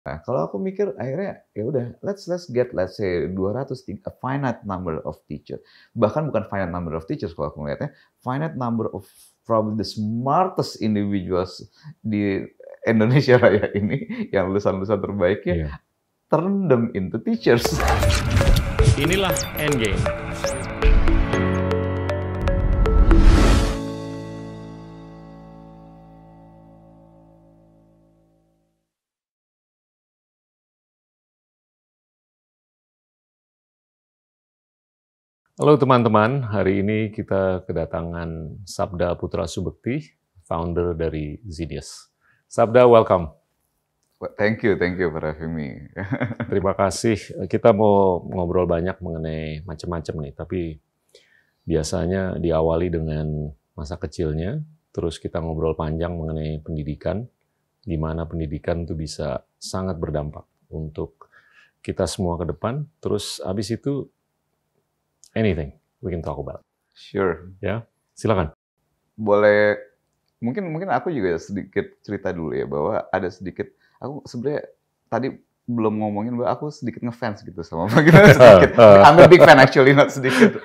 Nah, kalau aku mikir akhirnya ya udah let's get let's say 200 a finite number of teacher. Bahkan bukan finite number of teachers kalau aku ngelihatnya, finite number of probably the smartest individuals di Indonesia Raya ini yang lulusan-lulusan terbaiknya Iya. turn them into teachers. Inilah Endgame. Halo teman-teman, hari ini kita kedatangan Sabda Putra Subekti, founder dari Zenius. Sabda, welcome. Thank you for having me. Terima kasih. Kita mau ngobrol banyak mengenai macam-macam nih, tapi biasanya diawali dengan masa kecilnya, terus kita ngobrol panjang mengenai pendidikan, di mana pendidikan itu bisa sangat berdampak untuk kita semua ke depan, terus habis itu anything we can talk about. Sure. Ya, silakan. Boleh, mungkin aku juga sedikit cerita dulu ya, bahwa ada sedikit, aku sebenarnya tadi belum ngomongin bahwa aku sedikit ngefans gitu sama Pak Gita, sedikit. I'm a big fan actually, not sedikit.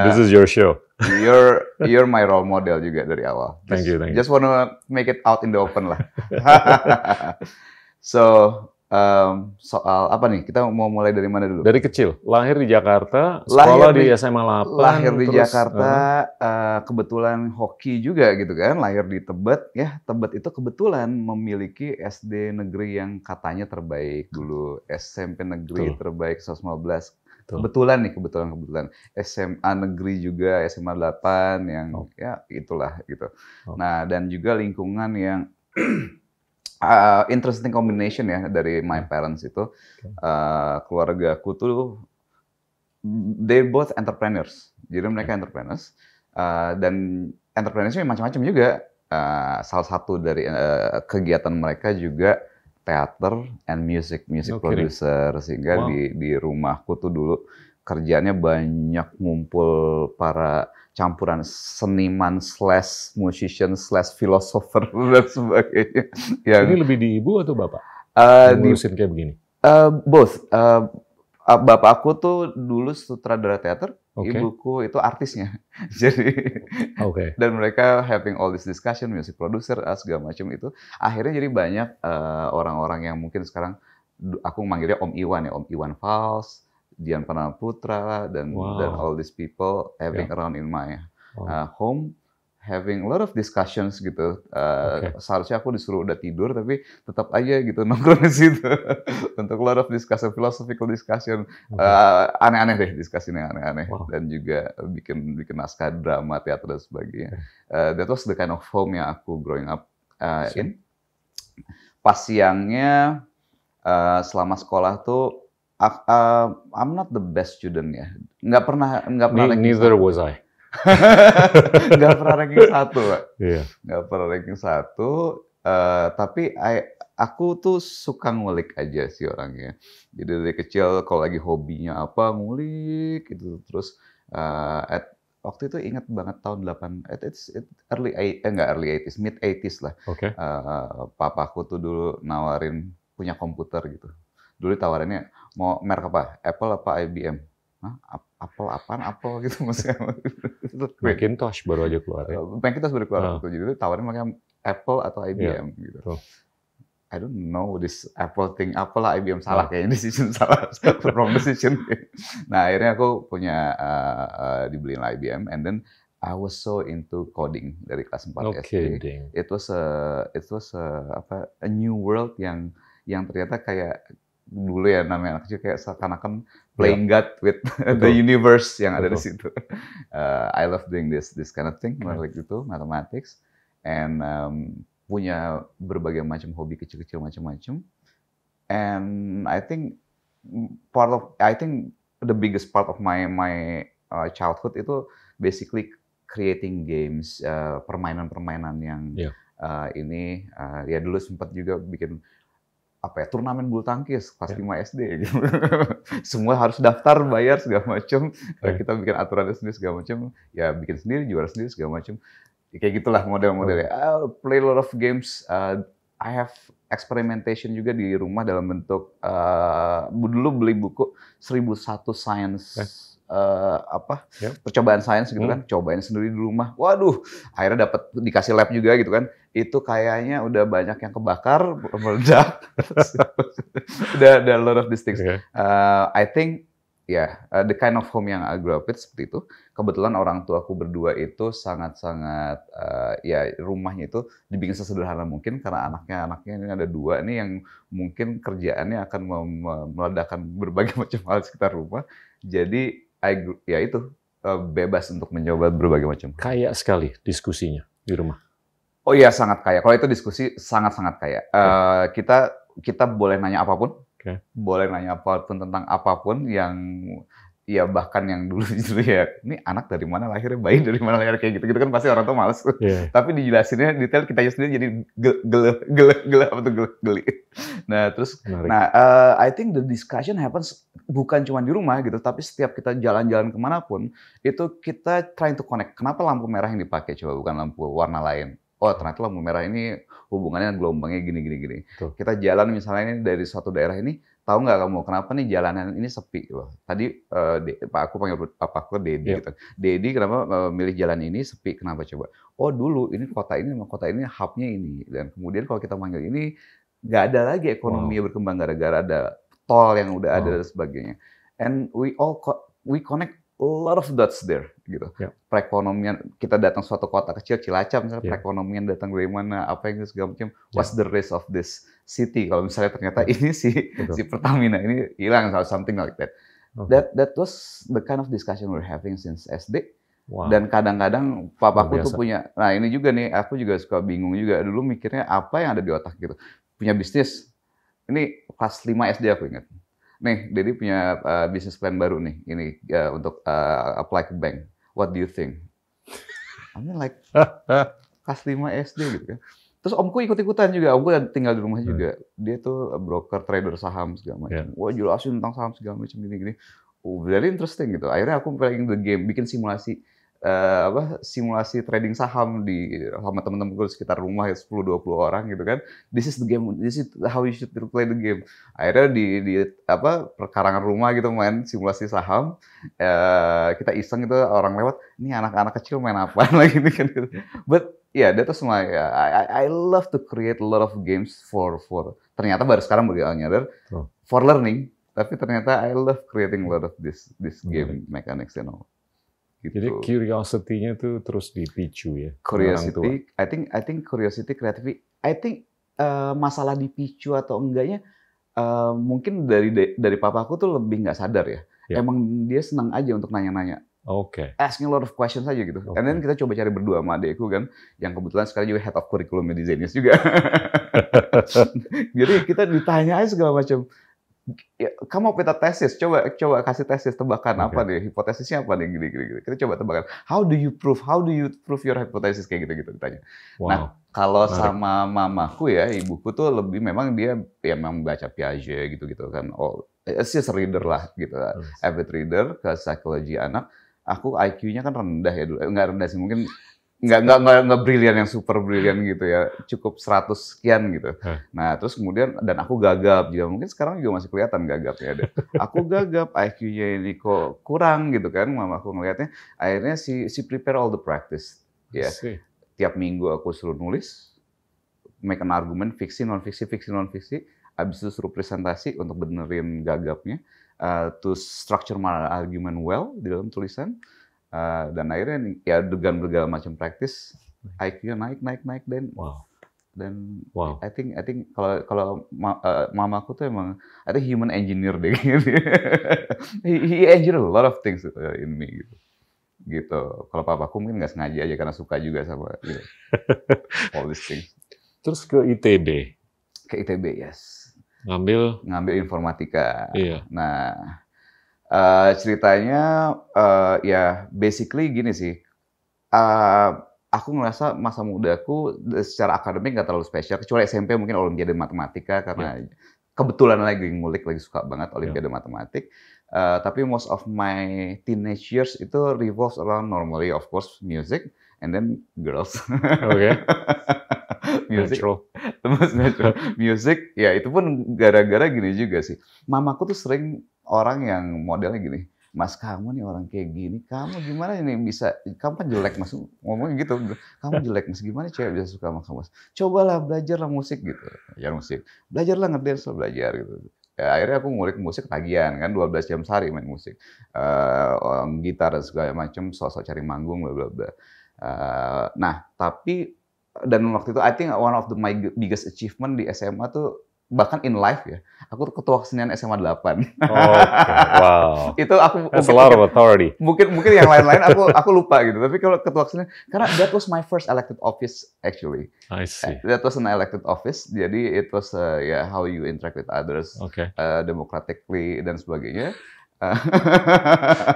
This is your show. You're my role model juga dari awal. Thank you. Just wanna make it out in the open lah. So, soal apa nih? Kita mau mulai dari mana dulu? Dari kecil, lahir di Jakarta, sekolah di SMA 8. Lahir di terus, Jakarta, kebetulan hoki juga gitu kan. Lahir di Tebet, ya Tebet itu kebetulan memiliki SD negeri yang katanya terbaik dulu, SMP negeri terbaik 115. Kebetulan. SMA negeri juga, SMA 8 yang ya itulah gitu. Nah, dan juga lingkungan yang interesting combination ya dari my parents itu. Keluargaku tuh they both entrepreneurs. Jadi mereka entrepreneurs dan entrepreneursnya macam-macam juga. Salah satu dari kegiatan mereka juga theater and music producer, sehingga di rumahku tuh dulu kerjaannya banyak ngumpul para campuran seniman / musician / philosopher dan sebagainya. Ini lebih di ibu atau bapak? Ngurusin kayak begini? Both. Bapakku tuh dulu sutradara teater, ibuku itu artisnya. Jadi, dan mereka having all this discussion, music producer, segala macam itu. Akhirnya jadi banyak orang-orang yang mungkin sekarang, aku manggilnya Om Iwan ya, Om Iwan Fals, Dian Pranataputra, dan all these people having around in my home, having a lot of discussions gitu. Seharusnya aku disuruh udah tidur, tapi tetap aja gitu nongkrong di situ untuk a lot of discussion, philosophical discussion, aneh-aneh deh, diskusinya aneh-aneh, dan juga bikin naskah drama, teater dan sebagainya. That was the kind of home yang aku growing up in. Pas siangnya selama sekolah tuh I'm not the best student ya. Nggak pernah Neither was I. Nggak pernah ranking 1, Pak. Yeah. Nggak pernah ranking 1, tapi aku tuh suka ngulik aja sih orangnya. Jadi dari kecil kalau lagi hobinya apa, ngulik gitu. Terus waktu itu ingat banget tahun early 80s, mid 80s lah. Papaku tuh dulu nawarin punya komputer gitu. Dulu tawarannya mau merek apa? Apple apa IBM? Hah? Apple gitu maksudnya. Macintosh baru aja keluar ya? Macintosh baru keluar waktu. Jadi tawarin makanya Apple atau IBM gitu. I don't know this Apple thing. Apple lah IBM, salah kayaknya, decision salah. Wrong decision. Nah, akhirnya aku punya dibeliin IBM, and then I was so into coding dari kelas 4 SD. It was a new world yang ternyata kayak dulu ya, namanya anak kecil kayak seakan-akan playing God with the universe yang ada di situ. I love doing this kind of thing, like gitu, mathematics, and punya berbagai macam hobi kecil-kecil macam-macam. And I think the biggest part of my childhood itu basically creating games, permainan-permainan yang ini ya dulu sempat juga bikin turnamen bulu tangkis kelas 5 SD gitu. Semua harus daftar, bayar segala macam. Kita bikin aturannya sendiri segala macam. Ya bikin sendiri, juara sendiri segala macam. Kayak gitulah model-modelnya. I play a lot of games. I have experimentation juga di rumah dalam bentuk dulu beli buku 1001 Science percobaan sains gitu kan, cobain sendiri di rumah. Waduh, akhirnya dikasih lab juga gitu kan. Itu kayaknya udah banyak yang kebakar, meledak. udah a lot of these things. I think the kind of home yang I grew up with seperti itu. Kebetulan orang tua aku berdua itu sangat-sangat rumahnya itu dibikin sesederhana mungkin karena anaknya ini ada 2 nih yang mungkin kerjaannya akan meledakkan berbagai macam hal di sekitar rumah. Jadi bebas untuk mencoba berbagai macam. Kaya sekali diskusinya di rumah. Oh iya, sangat kaya. Kalau itu diskusi sangat-sangat kaya. Kita boleh nanya apapun, boleh nanya apapun tentang apapun yang bahkan yang dulu ya, ini anak dari mana lahirnya, bayi dari mana lahirnya, kayak gitu kan pasti orang tuh males. Tapi dijelasinnya detail, kita sendiri jadi geli. Nah terus, I think the discussion happens bukan cuma di rumah gitu, tapi setiap kita jalan-jalan kemanapun itu kita trying to connect. Kenapa lampu merah yang dipakai coba bukan lampu warna lain? Oh ternyata lampu merah ini hubungannya gelombangnya gini. Kita jalan misalnya ini dari suatu daerah ini. Tahu nggak kamu kenapa nih jalanan ini sepi loh? Tadi aku panggil papa aku Dedi gitu. Dedi kenapa milih jalan ini sepi? Kenapa coba? Oh dulu ini kota ini sama kota ini hubnya ini. Dan kemudian kalau kita panggil ini nggak ada lagi ekonomi berkembang gara-gara ada tol yang udah ada dan sebagainya. And we connect a lot of dots there gitu. Perekonomian kita datang suatu kota kecil Cilacap misalnya perekonomian datang dari mana, apa yang segala macam. What's the risk of this city kalau misalnya ternyata ini si Pertamina ini hilang atau something like that. That was the kind of discussion we're having since SD. Dan kadang-kadang papaku tuh punya, nah ini juga nih aku juga suka bingung juga dulu mikirnya apa yang ada di otak gitu. Punya bisnis. Ini kelas 5 SD aku ingat. Nih, Dedi punya bisnis plan baru nih, ini untuk apply ke bank. What do you think? I mean like kelas 5 SD gitu kan. Terus omku ikut-ikutan juga, omku tinggal di rumah juga. Dia tuh broker trader saham segala macam. Wah jelasin tentang saham segala macam gini-gini. Very interesting gitu. Akhirnya aku playing the game, bikin simulasi simulasi trading saham sama teman-teman gue sekitar rumah 10-20 orang gitu kan. This is the game, this is how you should play the game. Akhirnya di perkarangan rumah gitu main simulasi saham. Kita iseng gitu orang lewat, ini anak-anak kecil main apa lagi nih kan gitu. But that was my I love to create a lot of games for ternyata baru sekarang baru nyadar for learning. Tapi ternyata I love creating a lot of this game mechanics and all. Gitu. Jadi curiosity-nya tuh terus dipicu ya. Curiosity, I think curiosity, creativity. I think masalah dipicu atau enggaknya mungkin dari papaku tuh lebih nggak sadar ya. Emang dia senang aja untuk nanya-nanya. Asking a lot of questions aja gitu. And then kita coba cari berdua sama adekku kan, yang kebetulan sekarang juga head of curriculum di Zenius juga. Jadi kita ditanya aja segala macam. Kamu punya tesis, coba kasih tesis, tebakan apa nih, hipotesisnya apa nih, gini. Kita coba tebakan. How do you prove your hypothesis kayak gitu ditanya. Nah, kalau sama mamaku ya, ibuku tuh lebih memang dia memang baca Piaget gitu kan. She's a reader lah gitu. Avid reader ke psikologi anak. Aku IQ-nya kan rendah ya dulu. Enggak rendah sih, mungkin nggak brilian yang super brilian gitu ya, cukup 100 sekian gitu. Nah terus kemudian dan aku gagap juga, mungkin sekarang juga masih kelihatan gagapnya ada. Aku gagap, IQ-nya ini kok kurang gitu kan, mama aku ngelihatnya. Akhirnya si prepare all the practice ya. Tiap minggu aku suruh nulis, make an argument, fiksi non fiksi. Abis itu suruh presentasi untuk benerin gagapnya, to structure my argument well di dalam tulisan. Dan akhirnya ya dengan berbagai macam praktis IQ-nya naik dan I think kalau mamaku tuh emang ada human engineer deh gitu. He engineer a lot of things in me gitu. Kalau papaku mungkin nggak sengaja aja karena suka juga sama all these things. Terus ke ITB. Ke ITB, yes. Ngambil informatika. Iya. Nah, ceritanya ya basically gini sih, aku ngerasa masa mudaku secara akademik nggak terlalu spesial, kecuali SMP mungkin olimpiade matematika karena kebetulan lagi ngulik, lagi suka banget olimpiade matematik. Tapi most of my teenage years itu revolves around normally of course music and then girls. natural. Tembus natural. Music, ya itu pun gara-gara gini juga sih. Mamaku tuh sering orang yang modelnya gini, "Mas, kamu nih orang kayak gini, kamu gimana ini bisa, kamu kan jelek Mas," ngomongnya gitu, "Kamu jelek Mas, gimana cewek bisa suka sama kamu Mas? Cobalah belajarlah musik," gitu, belajar musik. "Belajarlah ngedance lah, belajar," gitu. Ya akhirnya aku ngulik musik ketagihan kan, 12 jam sehari main musik. Gitar dan segala macam, sok-sok cari manggung, bla bla bla. Nah, tapi dan waktu itu I think one of my biggest achievement di SMA tuh, bahkan in life ya, aku tuh ketua kesenian SMA 8. Oke, wow. Itu aku That's a lot of authority. Mungkin yang lain-lain aku lupa gitu. Tapi kalau ketua kesenian, karena that was my first elected office actually. I see. That was an elected office. Jadi it was how you interact with others, democratically dan sebagainya.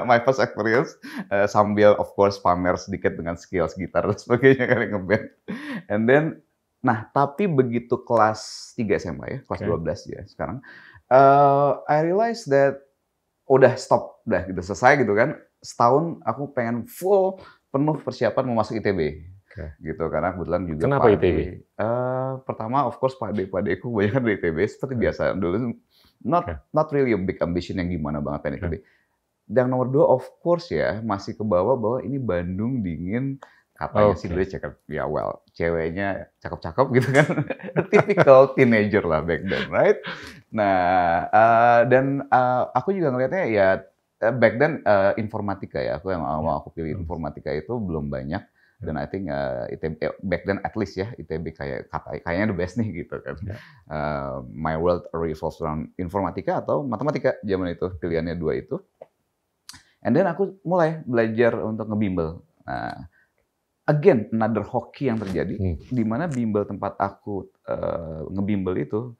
My first experience sambil of course pamer sedikit dengan skills gitar dan sebagainya kali ngeband. And then, nah tapi begitu kelas 3 SMA ya, kelas 12 ya sekarang, I realized that udah stop, udah gitu selesai gitu kan. Setahun aku pengen penuh persiapan mau masuk ITB. Gitu karena kebetulan juga Kenapa ITB? Pertama of course pade-padeku kebanyakan dari ITB seperti biasa dulu. Not really a big ambition yang gimana banget pengen ITB. Dan nomor 2 of course ya masih kebawa bahwa ini Bandung dingin, katanya sih dulu cakep, ya well ceweknya cakep-cakep gitu kan. Typical teenager lah back then, right? Nah dan aku juga ngelihatnya ya back then informatika ya, aku yang mau aku pilih informatika itu belum banyak. Dan I think ITB back then at least ya ITB kayaknya the best nih gitu kan. My world revolves around informatika atau matematika zaman itu, pilihannya 2 itu. And then aku mulai belajar untuk ngebimbel. Nah, again another hoki yang terjadi di mana bimbel tempat aku ngebimbel itu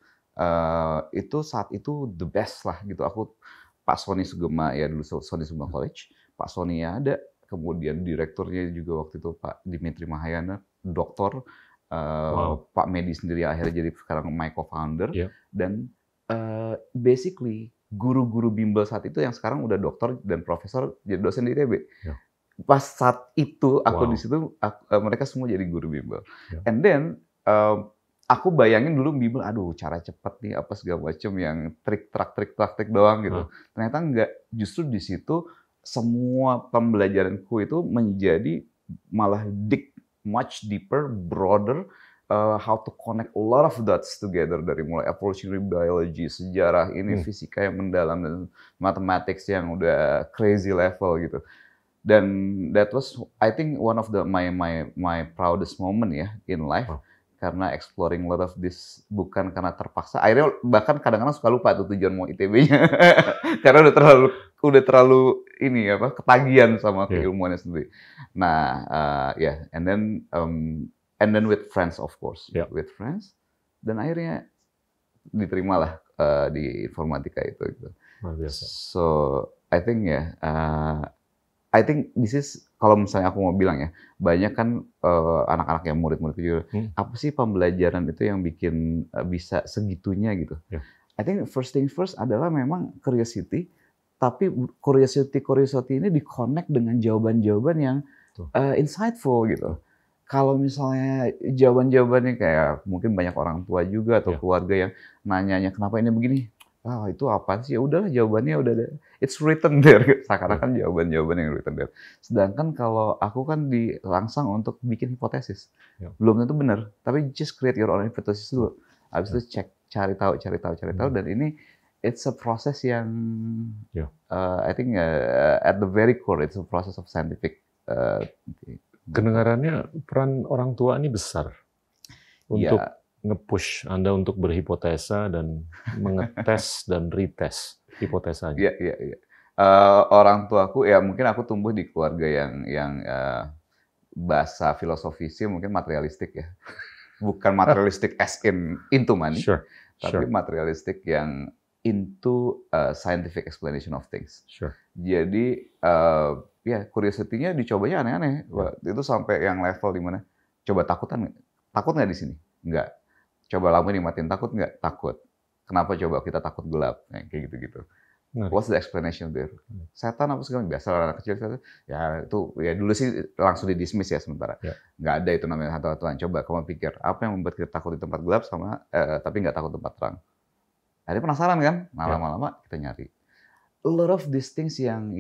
saat itu the best lah gitu. Aku Pak Sony Sugema ya dulu Sony Sugema College, Pak Sony ya ada. Kemudian direkturnya juga waktu itu Pak Dimitri Mahayana, doktor, Pak Medi sendiri akhirnya jadi sekarang my co-founder, dan basically guru-guru bimbel saat itu yang sekarang udah doktor dan profesor jadi dosen di ITB. Pas saat itu aku di situ, mereka semua jadi guru bimbel. And then aku bayangin dulu bimbel, aduh cara cepet nih apa segala macam yang trik doang gitu. Ternyata enggak, justru di situ semua pembelajaranku itu menjadi malah much deeper, broader, how to connect a lot of dots together dari mulai evolutionary biology, sejarah ini, fisika yang mendalam dan mathematics yang udah crazy level gitu. Dan that was I think one of my proudest moment ya in life. Karena exploring a lot of this bukan karena terpaksa. Akhirnya bahkan kadang-kadang suka lupa tuh tujuan mau ITB-nya. Karena udah terlalu ini apa ketagihan sama keilmuannya sendiri. Nah, and then with friends of course. With friends, dan akhirnya diterimalah di informatika itu gitu. So, I think I think this is, kalau misalnya aku mau bilang ya, banyak kan anak-anak yang murid-murid juga, apa sih pembelajaran itu yang bikin bisa segitunya gitu. I think first thing first adalah memang curiosity, tapi curiosity ini di-connect dengan jawaban-jawaban yang insightful gitu. Kalau misalnya jawaban-jawabannya kayak mungkin banyak orang tua juga atau keluarga yang nanyanya kenapa ini begini, itu apa sih? Ya udahlah jawabannya udah ada. It's written there. Seakan-akan jawaban-jawaban yang written there. Sedangkan kalau aku kan dirangsang untuk bikin hipotesis. Belum tentu benar, tapi just create your own hypothesis dulu. Habis itu cari tahu. Dan ini it's a process yang I think at the very core it's a process of scientific. Kedengarannya peran orang tua ini besar untuk nge-push Anda untuk berhipotesa dan mengetes dan retest hipotesanya. Iya. Orang tuaku ya mungkin aku tumbuh di keluarga yang bahasa filosofisnya mungkin materialistik ya. Bukan materialistik as into money, tapi materialistik yang into scientific explanation of things. Jadi curiosity-nya dicobanya aneh-aneh. Itu sampai yang level di mana coba takut nggak di sini? Enggak. Coba lampu dimatiin, takut nggak? Takut. Kenapa coba kita takut gelap? Kayak gitu-gitu. What's the explanation there? Setan apa segala, biasa anak kecil setan. Ya itu ya dulu sih langsung di-dismiss ya sementara. Nggak ada itu namanya hantu-hantuan. Coba kamu pikir, apa yang membuat kita takut di tempat gelap sama tapi nggak takut tempat terang? Jadi penasaran kan? Lama-lama kita nyari. A lot of these things yang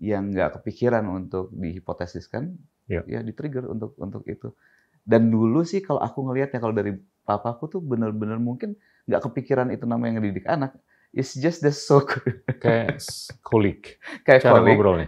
nggak kepikiran untuk dihipotesiskan, ya di-trigger untuk itu. Dan dulu sih kalau aku ngelihatnya, kalau dari papaku tuh bener-bener mungkin nggak kepikiran itu namanya ngedidik anak. It's just the so kayak kolik. Kayak cara kolik. ngobrolnya.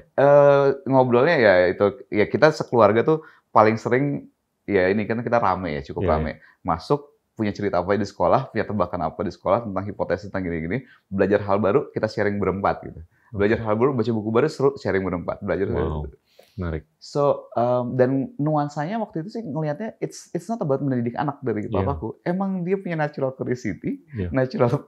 Ngobrolnya ya itu ya kita sekeluarga tuh paling sering ya ini kan kita rame ya, cukup rame. Masuk punya cerita apa di sekolah, punya tebakan apa di sekolah tentang hipotesis tentang gini-gini, belajar hal baru kita sharing berempat gitu. Belajar hal baru, baca buku baru seru sharing berempat. Belajar menarik. So dan nuansanya waktu itu sih ngelihatnya it's not about mendidik anak dari papaku. Emang dia punya natural curiosity, natural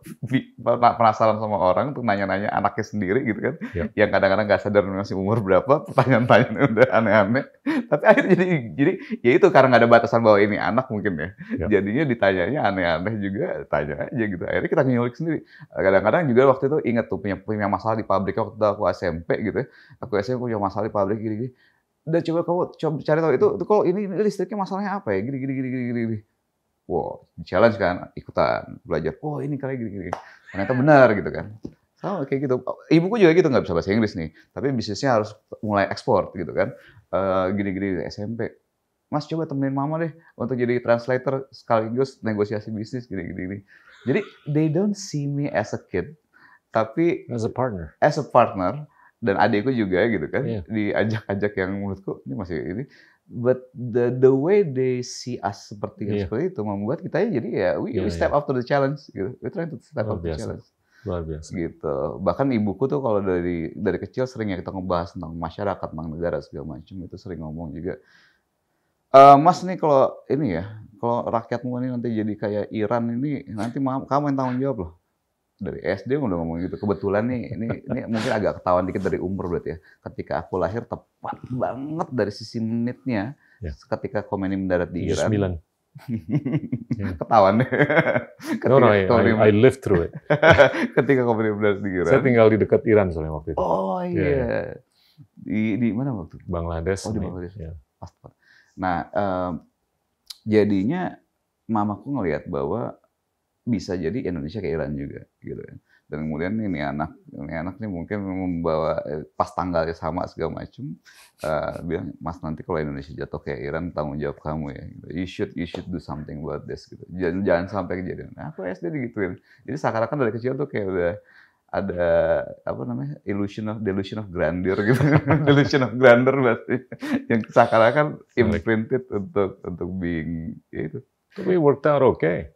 penasaran sama orang untuk nanya-nanya anaknya sendiri gitu kan. Yang kadang-kadang nggak sadar masih umur berapa, pertanyaan-pertanyaan udah aneh-aneh. Tapi akhirnya jadi ya itu karena nggak ada batasan bahwa ini anak mungkin ya. Jadinya ditanyanya aneh-aneh juga, tanya aja gitu. Akhirnya kita nyulik sendiri. Kadang-kadang juga waktu itu ingat tuh punya masalah di pabrik waktu aku SMP gitu ya. Aku SMP punya masalah di pabrik gini-gini. Udah coba kamu cari tahu itu kalau ini listriknya masalahnya apa ya? Gini. Wow, challenge kan, ikutan belajar. Oh ini kali gini. Ternyata benar gitu kan. Sama kayak gitu. Ibuku juga gitu, nggak bisa bahasa Inggris nih, tapi bisnisnya harus mulai ekspor gitu kan. Gini SMP. Mas coba temenin mama deh untuk jadi translator sekaligus negosiasi bisnis gini. Jadi they don't see me as a kid, tapi as a partner. Dan adikku juga gitu kan, diajak-ajak yang menurutku ini masih ini, but the way they see us seperti itu membuat kita jadi ya we step up to the challenge gitu, we trying to step up to the challenge. Luar biasa. Gitu. Bahkan ibuku tuh kalau dari kecil sering ya kita ngebahas tentang masyarakat, tentang negara segala macam, itu sering ngomong juga. Mas nih kalau ini ya, kalau rakyatmu ini nanti jadi kayak Iran ini, nanti kamu yang tanggung jawab loh. Dari SD udah ngomong gitu. Kebetulan nih, ini mungkin agak ketahuan dikit dari umur berarti ya. Ketika aku lahir tepat banget dari sisi menitnya, ketika Khomeini mendarat di Iran. 9. Ketahuan deh. No, I lived through it. Ketika Khomeini mendarat di Iran. Saya tinggal di dekat Iran soalnya waktu itu. Oh iya. Di mana waktu itu? Bangladesh. Oh di Bangladesh. Pas. Nah, jadinya mamaku ngelihat bahwa bisa jadi Indonesia kayak Iran juga gitu kan. Dan kemudian ini anak nih mungkin membawa pas tanggalnya sama segala macam, bilang Mas nanti kalau Indonesia jatuh kayak Iran tanggung jawab kamu ya gitu. You should do something about this gitu. Jangan sampai kejadian. Nah, aku SD digituin. Jadi seakan-akan dari kecil tuh kayak udah ada apa namanya delusion of grandeur gitu. Delusion of grandeur berarti yang seakan-akan imprinted untuk being itu. We worked out okay.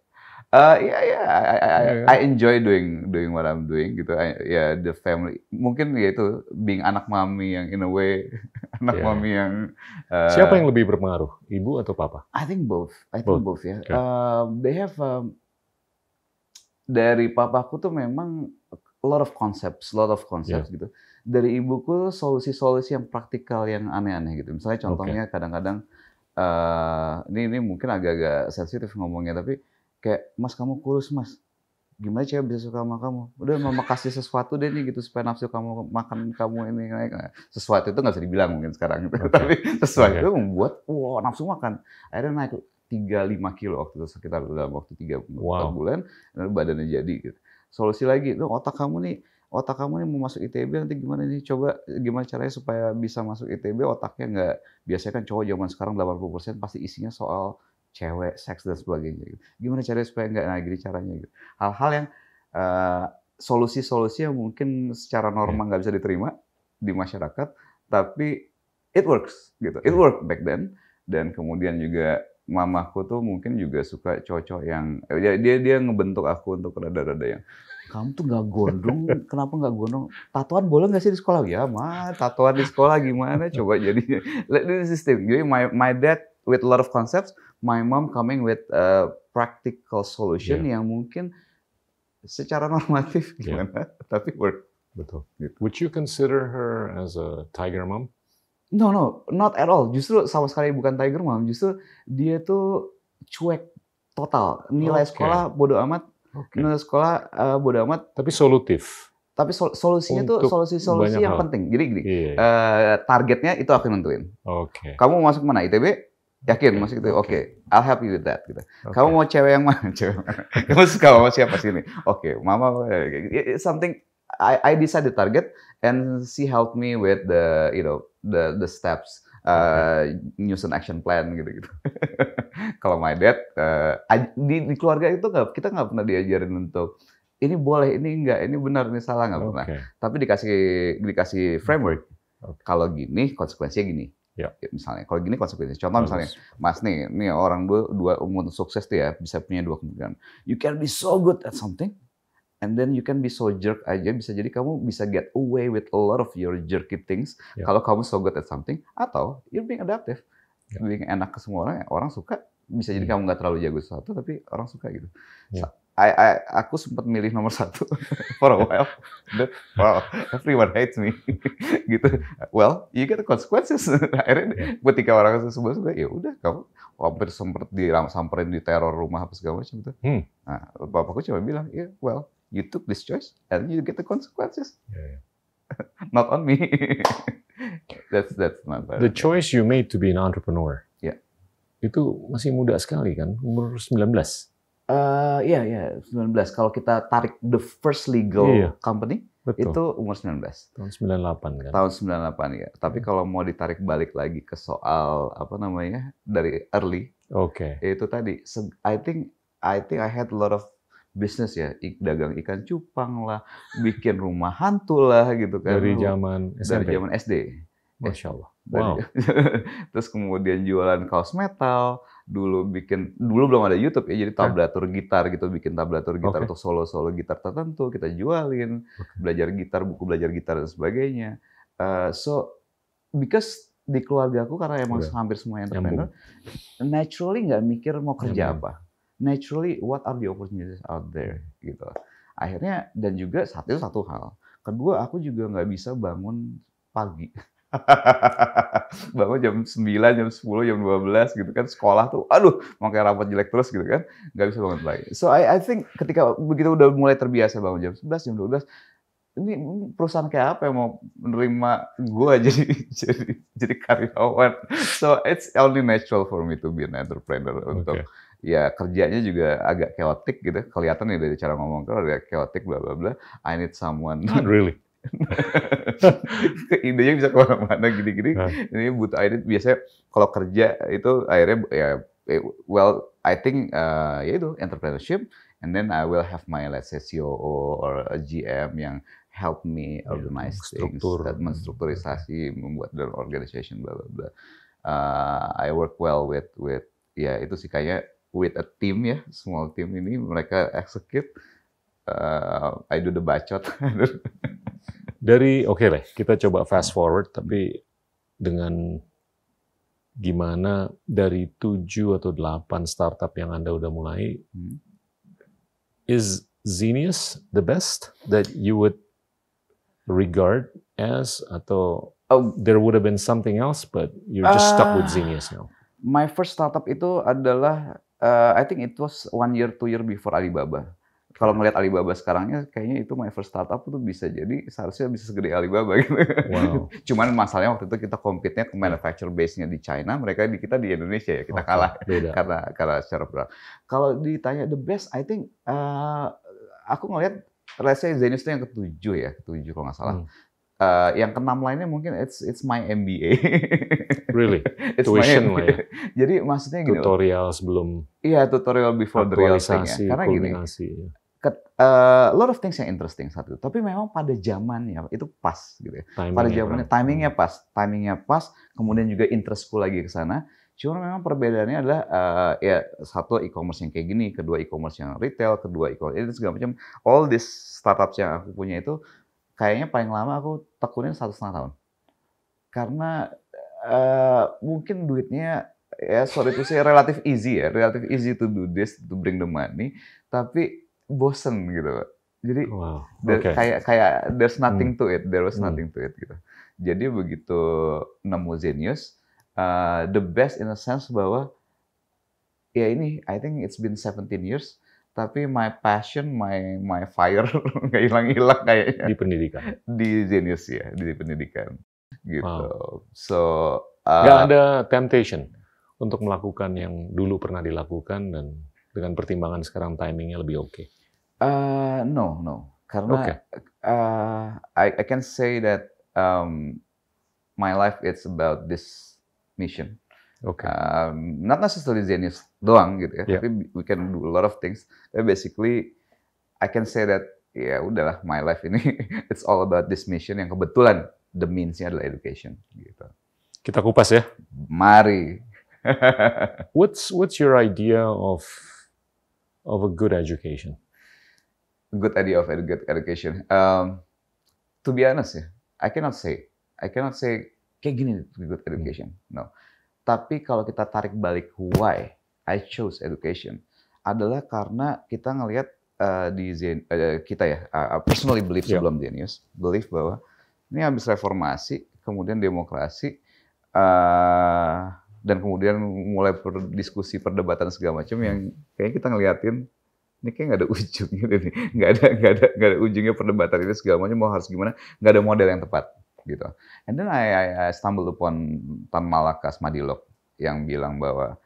I enjoy doing what I'm doing gitu. The family. Mungkin ya itu being anak mami yang in a way mami yang. Siapa yang lebih berpengaruh, ibu atau papa? I think both ya. Okay. They have dari papaku tuh memang a lot of concepts gitu. Dari ibuku solusi-solusi yang praktikal yang aneh-aneh gitu. Misalnya contohnya kadang-kadang ini mungkin agak-agak sensitif ngomongnya tapi kayak, Mas kamu kurus Mas, gimana cewek bisa suka sama kamu? Udah mama kasih sesuatu deh nih gitu supaya nafsu kamu makan kamu ini naik. Sesuatu itu nggak bisa dibilang mungkin sekarang gitu, tapi sesuatu itu membuat nafsu makan. Akhirnya naik 3-5 kilo waktu itu sekitar dalam waktu 3-4 bulan, lalu badannya jadi. Gitu. Solusi lagi, otak kamu nih mau masuk ITB nanti gimana nih? Coba gimana caranya supaya bisa masuk ITB otaknya nggak biasanya kan cowok zaman sekarang 80% pasti isinya soal cewek, seks dan sebagainya. Gimana caranya supaya nggak gini caranya gitu. Hal-hal yang solusi-solusi yang mungkin secara normal nggak bisa diterima di masyarakat, tapi it works gitu. It worked back then. Dan kemudian juga mamaku tuh mungkin juga suka cowok-cowok yang dia ngebentuk aku untuk rada-rada yang kamu tuh nggak gondrong, kenapa nggak gondrong? Tatoan boleh nggak sih di sekolah? Ya mah, tatoan di sekolah gimana? Coba jadinya. This is the thing. Jadi my dad with a lot of concepts, my mom coming with a practical solution yang mungkin secara normatif gimana, tapi work. Betul. Gitu. Would you consider her as a tiger mom? No, not at all. Justru sama sekali bukan tiger mom. Justru dia tuh cuek total. Nilai sekolah bodo amat. Nilai sekolah bodo amat. Tapi solutif. Tapi solusinya tuh solusi yang penting. Jadi gini, targetnya itu aku nentuin. Kamu mau masuk mana? ITB? Yakin masuk ITB? Oke, I'll help you with that. Gitu. Kamu mau cewek yang mana? Kamu suka sama siapa sini? Oke, mama. Something I decide the target and she helped me with the steps. Nyusun action plan gitu. Kalau my dad di keluarga itu kita nggak pernah diajarin untuk ini boleh, ini enggak, ini benar, ini salah, nggak pernah. Tapi dikasih framework. Kalau gini konsekuensinya gini. Misalnya kalau gini konsekuensinya. Contoh misalnya, Mas nih orang dua umur sukses tuh ya bisa punya dua kemungkinan. You can be so good at something. And then you can be so jerk aja, bisa jadi kamu bisa get away with a lot of your jerky things kalau kamu so good at something, atau you're being adaptive, being enak ke semua orang suka, bisa jadi kamu nggak terlalu jago sesuatu, tapi orang suka gitu. Aku sempat milih nomor 1 for a while, but wow, everyone hates me, gitu. Well, you get the consequences. Akhirnya ketika orang semua suka, ya udah kamu hampir sempat disamperin di teror rumah apa segala macam itu. Nah, bapakku cuma bilang, well, you took this choice and you get the consequences. Not on me. That's not bad. The choice you made to be an entrepreneur. Itu masih muda sekali kan, umur 19. 19. Kalau kita tarik the first legal company, itu umur 19. Tahun 98 kan? Tahun 98 ya. Tapi kalau mau ditarik balik lagi ke soal dari early, itu tadi, I think I had a lot of business ya, dagang ikan cupang lah, bikin rumah hantu lah gitu kan. Dari zaman SMP? Dari zaman SD. Masya Allah. Wow. Terus kemudian jualan kaos metal, dulu belum ada YouTube ya, jadi tablatur gitar gitu, bikin tablatur gitar untuk solo-solo gitar tertentu, kita jualin, belajar gitar, buku belajar gitar dan sebagainya. So, because di keluarga aku karena emang hampir semua entrepreneur, naturally nggak mikir mau kerja apa. Naturally, what are the opportunities out there gitu. Akhirnya, dan juga satu hal. Kedua, aku juga nggak bisa bangun pagi. Bangun jam 9, jam 10, jam 12 gitu kan, sekolah tuh, aduh, mau kayak rapat jelek terus gitu kan, nggak bisa bangun pagi. So I think ketika begitu udah mulai terbiasa bangun jam 11, jam 12, ini perusahaan kayak apa yang mau menerima gue jadi karyawan. So it's only natural for me to be an entrepreneur untuk ya kerjanya juga agak chaotic gitu, kelihatan nih dari cara ngomong kalau ada chaotic bla bla bla. I need someone. Not really. Idenya bisa kemana-mana gini-gini. Ini butuh ide. Biasanya kalau kerja itu akhirnya well, I think itu entrepreneurship, and then I will have my let's say COO or a GM yang help me organize things, menstrukturisasi, membuat dan organization bla bla bla. I work well with itu sih kayak with a team ya, small team ini mereka execute. I do the bacot. Oke, kita coba fast forward, tapi dengan gimana dari 7 atau 8 startup yang Anda udah mulai, is Zenius the best that you would regard as, atau there would have been something else, but you're just stuck with Zenius now? My first startup itu adalah, I think it was 1 year, 2 year before Alibaba. Kalau ngelihat Alibaba sekarangnya, kayaknya itu my first startup itu bisa jadi seharusnya bisa segede Alibaba gitu. Wow. Cuman masalahnya waktu itu kita compete-nya ke manufacturer base-nya di China, kita di Indonesia ya, kita kalah karena secara berat. Kalau ditanya the best, I think aku ngelihat let's say Zenius itu yang ke-7 ya, ke-7 kalau nggak salah. Yang ke-6 lainnya mungkin it's my MBA. Really? Tuition lah ya. Jadi maksudnya gini. Tutorial sebelum. Iya, tutorial before the real thing ya. Karena gini. A lot of things yang interesting satu, tapi memang pada zamannya itu pas gitu ya. Pada zamannya timingnya pas, kemudian juga interestku lagi ke sana. Cuma memang perbedaannya adalah ya satu e-commerce yang kayak gini, kedua e-commerce yang retail, kedua e-commerce itu segala macam. All these startups yang aku punya itu kayaknya paling lama aku tekunin 1,5 tahun. Karena mungkin duitnya ya sorry to say relatif easy to do this, to bring the money, tapi bosen gitu. Jadi kayak there's nothing to it, there was nothing to it gitu. Jadi begitu nemu Zenius, the best in a sense bahwa ya ini I think it's been 17 years, Tapi my passion, my fire nggak hilang-hilang kayaknya. Di pendidikan. Di Zenius ya, di pendidikan gitu. Wow. So nggak ada temptation untuk melakukan yang dulu pernah dilakukan dan dengan pertimbangan sekarang timingnya lebih oke. No. Karena I can say that my life it's about this mission. Not necessarily Zenius doang gitu ya, tapi we can do a lot of things. But basically, I can say that ya udahlah my life ini it's all about this mission yang kebetulan the means-nya adalah education gitu. Kita kupas ya. Mari. What's your idea of a good education? Good idea of a good education. To be honest ya, I cannot say kayak gini good education. No. Tapi kalau kita tarik balik why I chose education adalah karena kita ngelihat kita ya personally believe sebelum Zenius believe bahwa ini habis reformasi, kemudian demokrasi, dan kemudian mulai diskusi perdebatan segala macam yang kayaknya kita ngeliatin ini kayak nggak ada ujungnya nih, nggak ada ujungnya perdebatan ini segala macam mau harus gimana, nggak ada model yang tepat gitu. And then I stumbled upon Tan Malaka Madilog yang bilang bahwa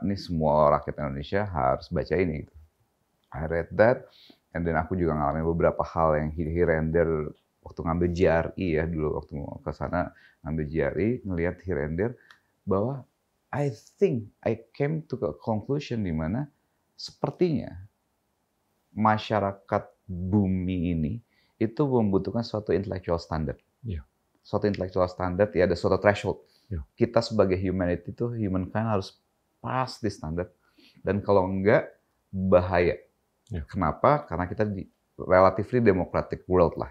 ini semua rakyat Indonesia harus baca ini. Gitu. I read that, and then aku juga ngalamin beberapa hal yang here and there waktu ngambil GRE ya dulu waktu mau ke sana ngambil GRE ngelihat here and there bahwa I think I came to a conclusion di mana sepertinya masyarakat bumi ini itu membutuhkan suatu intellectual standard. Suatu intellectual standard ya ada suatu threshold. Kita sebagai humanity itu humankind harus pass di standard dan kalau enggak bahaya. Kenapa? Karena kita di relatively democratic world lah.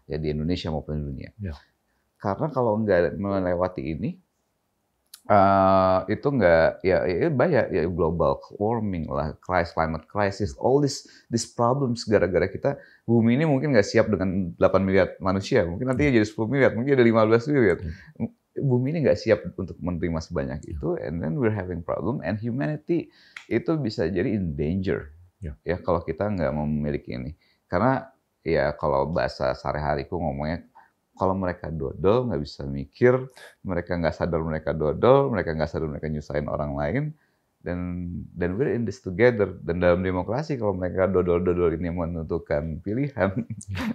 Ya di Indonesia maupun di dunia. Karena kalau enggak melewati ini itu enggak ya bahaya ya global warming lah, climate crisis, all these problems gara-gara kita bumi ini mungkin nggak siap dengan 8 miliar manusia, mungkin nantinya jadi 10 miliar, mungkin ada 15 miliar. Bumi ini nggak siap untuk menerima sebanyak itu, and then we're having problem, and humanity itu bisa jadi in danger ya kalau kita nggak memiliki ini. Karena ya kalau bahasa sehari-hariku ngomongnya kalau mereka dodol, nggak bisa mikir, mereka nggak sadar mereka dodol, mereka nggak sadar mereka nyusahin orang lain, dan we're in this together. Dan dalam demokrasi, kalau mereka dodol-dodol ini menentukan pilihan,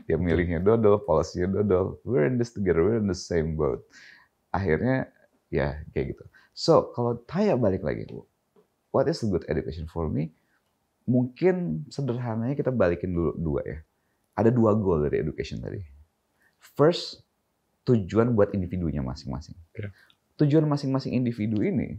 ya milihnya dodol, polisinya dodol, we're in this together, we're in the same boat. Akhirnya, ya kayak gitu. So, kalau tanya balik lagi, what is a good education for me? Mungkin sederhananya kita balikin dulu dua ya. Ada dua goal dari education tadi. First, tujuan buat individunya masing-masing. Tujuan masing-masing individu ini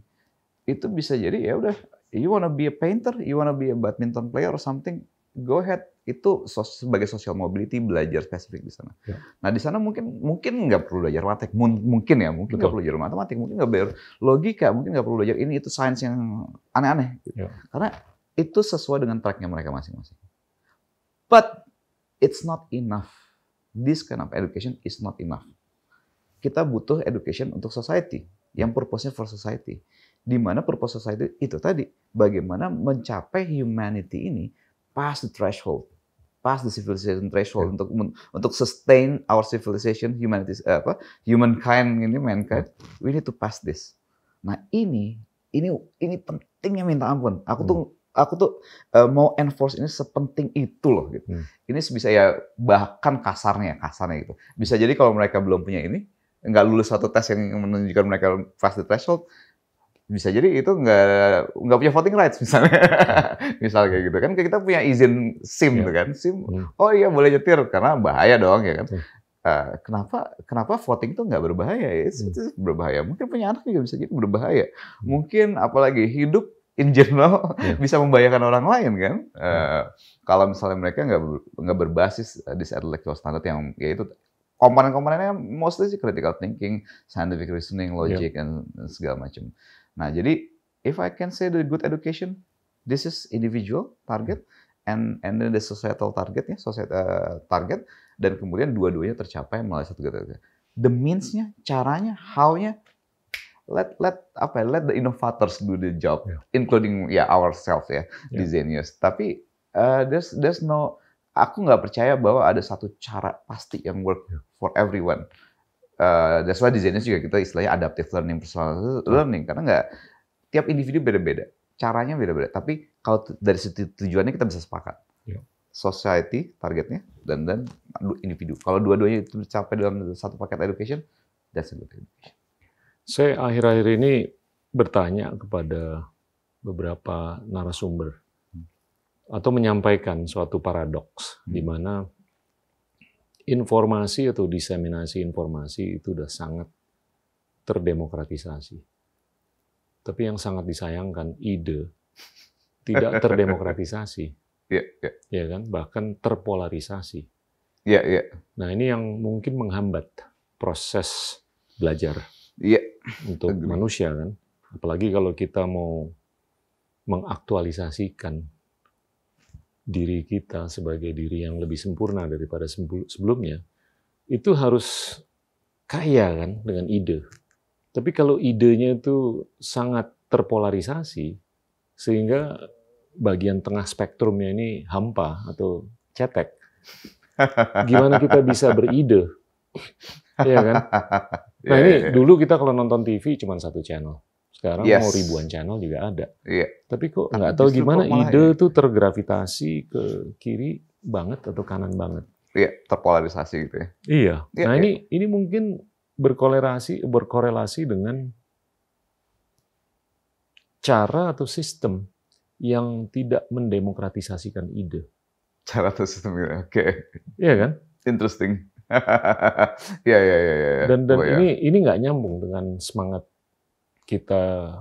itu bisa jadi ya udah, you wanna be a painter, you wanna be a badminton player or something, go ahead. Itu sebagai social mobility belajar spesifik di sana. Nah di sana mungkin nggak perlu belajar matematik, mungkin nggak perlu belajar matematik, mungkin nggak belajar logika, mungkin nggak perlu belajar ini itu sains yang aneh-aneh. Gitu. Karena itu sesuai dengan tracknya mereka masing-masing. But it's not enough. This kind of education is not enough. Kita butuh education untuk society, yang purpose-nya for society. Di mana purpose society itu tadi, bagaimana mencapai humanity ini past the threshold, past the civilization threshold untuk sustain our civilization, humankind ini, mankind, we need to pass this. Nah ini pentingnya minta ampun. Aku tuh mau enforce ini sepenting itu loh gitu. Ini bisa ya bahkan kasarnya gitu. Bisa jadi kalau mereka belum punya ini, nggak lulus satu tes yang menunjukkan mereka pass the threshold, bisa jadi itu nggak punya voting rights misalnya. Misal kayak gitu kan kita punya izin SIM tuh kan. SIM, oh iya boleh nyetir karena bahaya dong ya kan. Kenapa voting itu nggak berbahaya? Itu berbahaya. Mungkin punya anak juga bisa jadi berbahaya. Mungkin apalagi hidup in general bisa membahayakan orang lain kan. Kalau misalnya mereka nggak berbasis this intellectual standard yang yaitu komponen-komponennya mostly sih critical thinking, scientific reasoning, logic dan segala macam. Nah jadi if I can say the good education, this is individual target and then the societal target ya, target dan kemudian dua-duanya tercapai melalui satu gitu. The means-nya, caranya, how-nya let the innovators do the job, including ourselves ya di Zenius. Tapi there's no, aku nggak percaya bahwa ada satu cara pasti yang work for everyone. That's why di Zenius juga kita istilahnya adaptive learning, personal learning, karena nggak, tiap individu beda-beda, caranya beda-beda. Tapi kalau dari tujuannya kita bisa sepakat. Society targetnya dan individu. Kalau dua-duanya itu dicapai dalam satu paket education, that's a good education. Saya akhir-akhir ini bertanya kepada beberapa narasumber atau menyampaikan suatu paradoks di mana informasi atau diseminasi informasi itu sudah sangat terdemokratisasi. Tapi yang sangat disayangkan, ide tidak terdemokratisasi. Ya kan, bahkan terpolarisasi. Nah, ini yang mungkin menghambat proses belajar untuk manusia kan. Apalagi kalau kita mau mengaktualisasikan diri kita sebagai diri yang lebih sempurna daripada sebelumnya, itu harus kaya kan dengan ide. Tapi kalau idenya itu sangat terpolarisasi, sehingga bagian tengah spektrumnya ini hampa atau cetek. Gimana kita bisa beride? Iya kan? Nah ini dulu kita kalau nonton TV cuma satu channel. Sekarang mau ribuan channel juga ada. Tapi kok nggak tahu gimana ide itu tergravitasi ke kiri banget atau kanan banget. Terpolarisasi gitu ya. Iya. Nah ini mungkin berkorelasi dengan cara atau sistem yang tidak mendemokratisasikan ide. Cara atau sistem, oke. Iya kan? Interesting. Dan ini nggak nyambung dengan semangat kita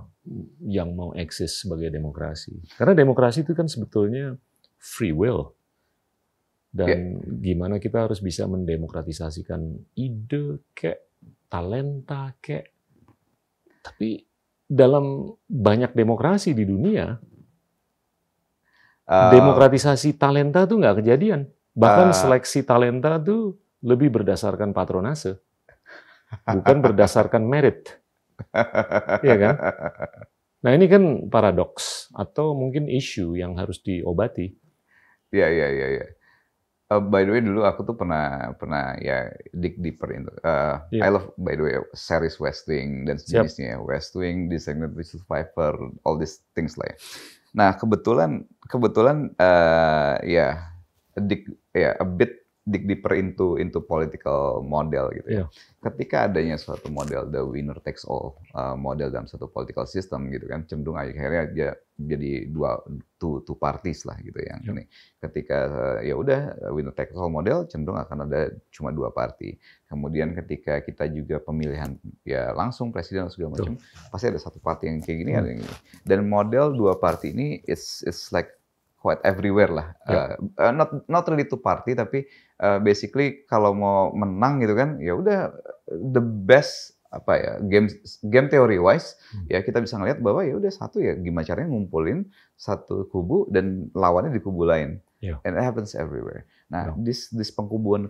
yang mau eksis sebagai demokrasi. Karena demokrasi itu kan sebetulnya free will. Dan gimana kita harus bisa mendemokratisasikan ide, talenta, Tapi dalam banyak demokrasi di dunia, demokratisasi talenta itu nggak kejadian. Bahkan seleksi talenta itu lebih berdasarkan patronase, bukan berdasarkan merit. Iya kan? Nah ini kan paradoks atau mungkin isu yang harus diobati. Iya. By the way, dulu aku tuh pernah ya dig deeper into. I love, by the way, series West Wing dan sejenisnya. West Wing, Designated Survivor, all these things lah ya. Nah kebetulan a bit dig deeper into political model gitu ya. Ketika adanya suatu model the winner takes all model dalam satu political system gitu kan, cenderung akhirnya dia jadi two parties lah gitu yang ini. Ketika ya udah winner takes all model, cenderung akan ada cuma dua party. Kemudian ketika kita juga pemilihan ya langsung presiden dan segala macam, pasti ada satu party yang kayak gini, ada yang gini. Dan model dua party ini it's like quite everywhere lah. Not really two party, tapi basically kalau mau menang gitu kan, ya udah the best game theory wise ya kita bisa ngelihat bahwa ya udah satu ya gimana caranya ngumpulin satu kubu dan lawannya di kubu lain. And it happens everywhere. Nah, this pengkubuan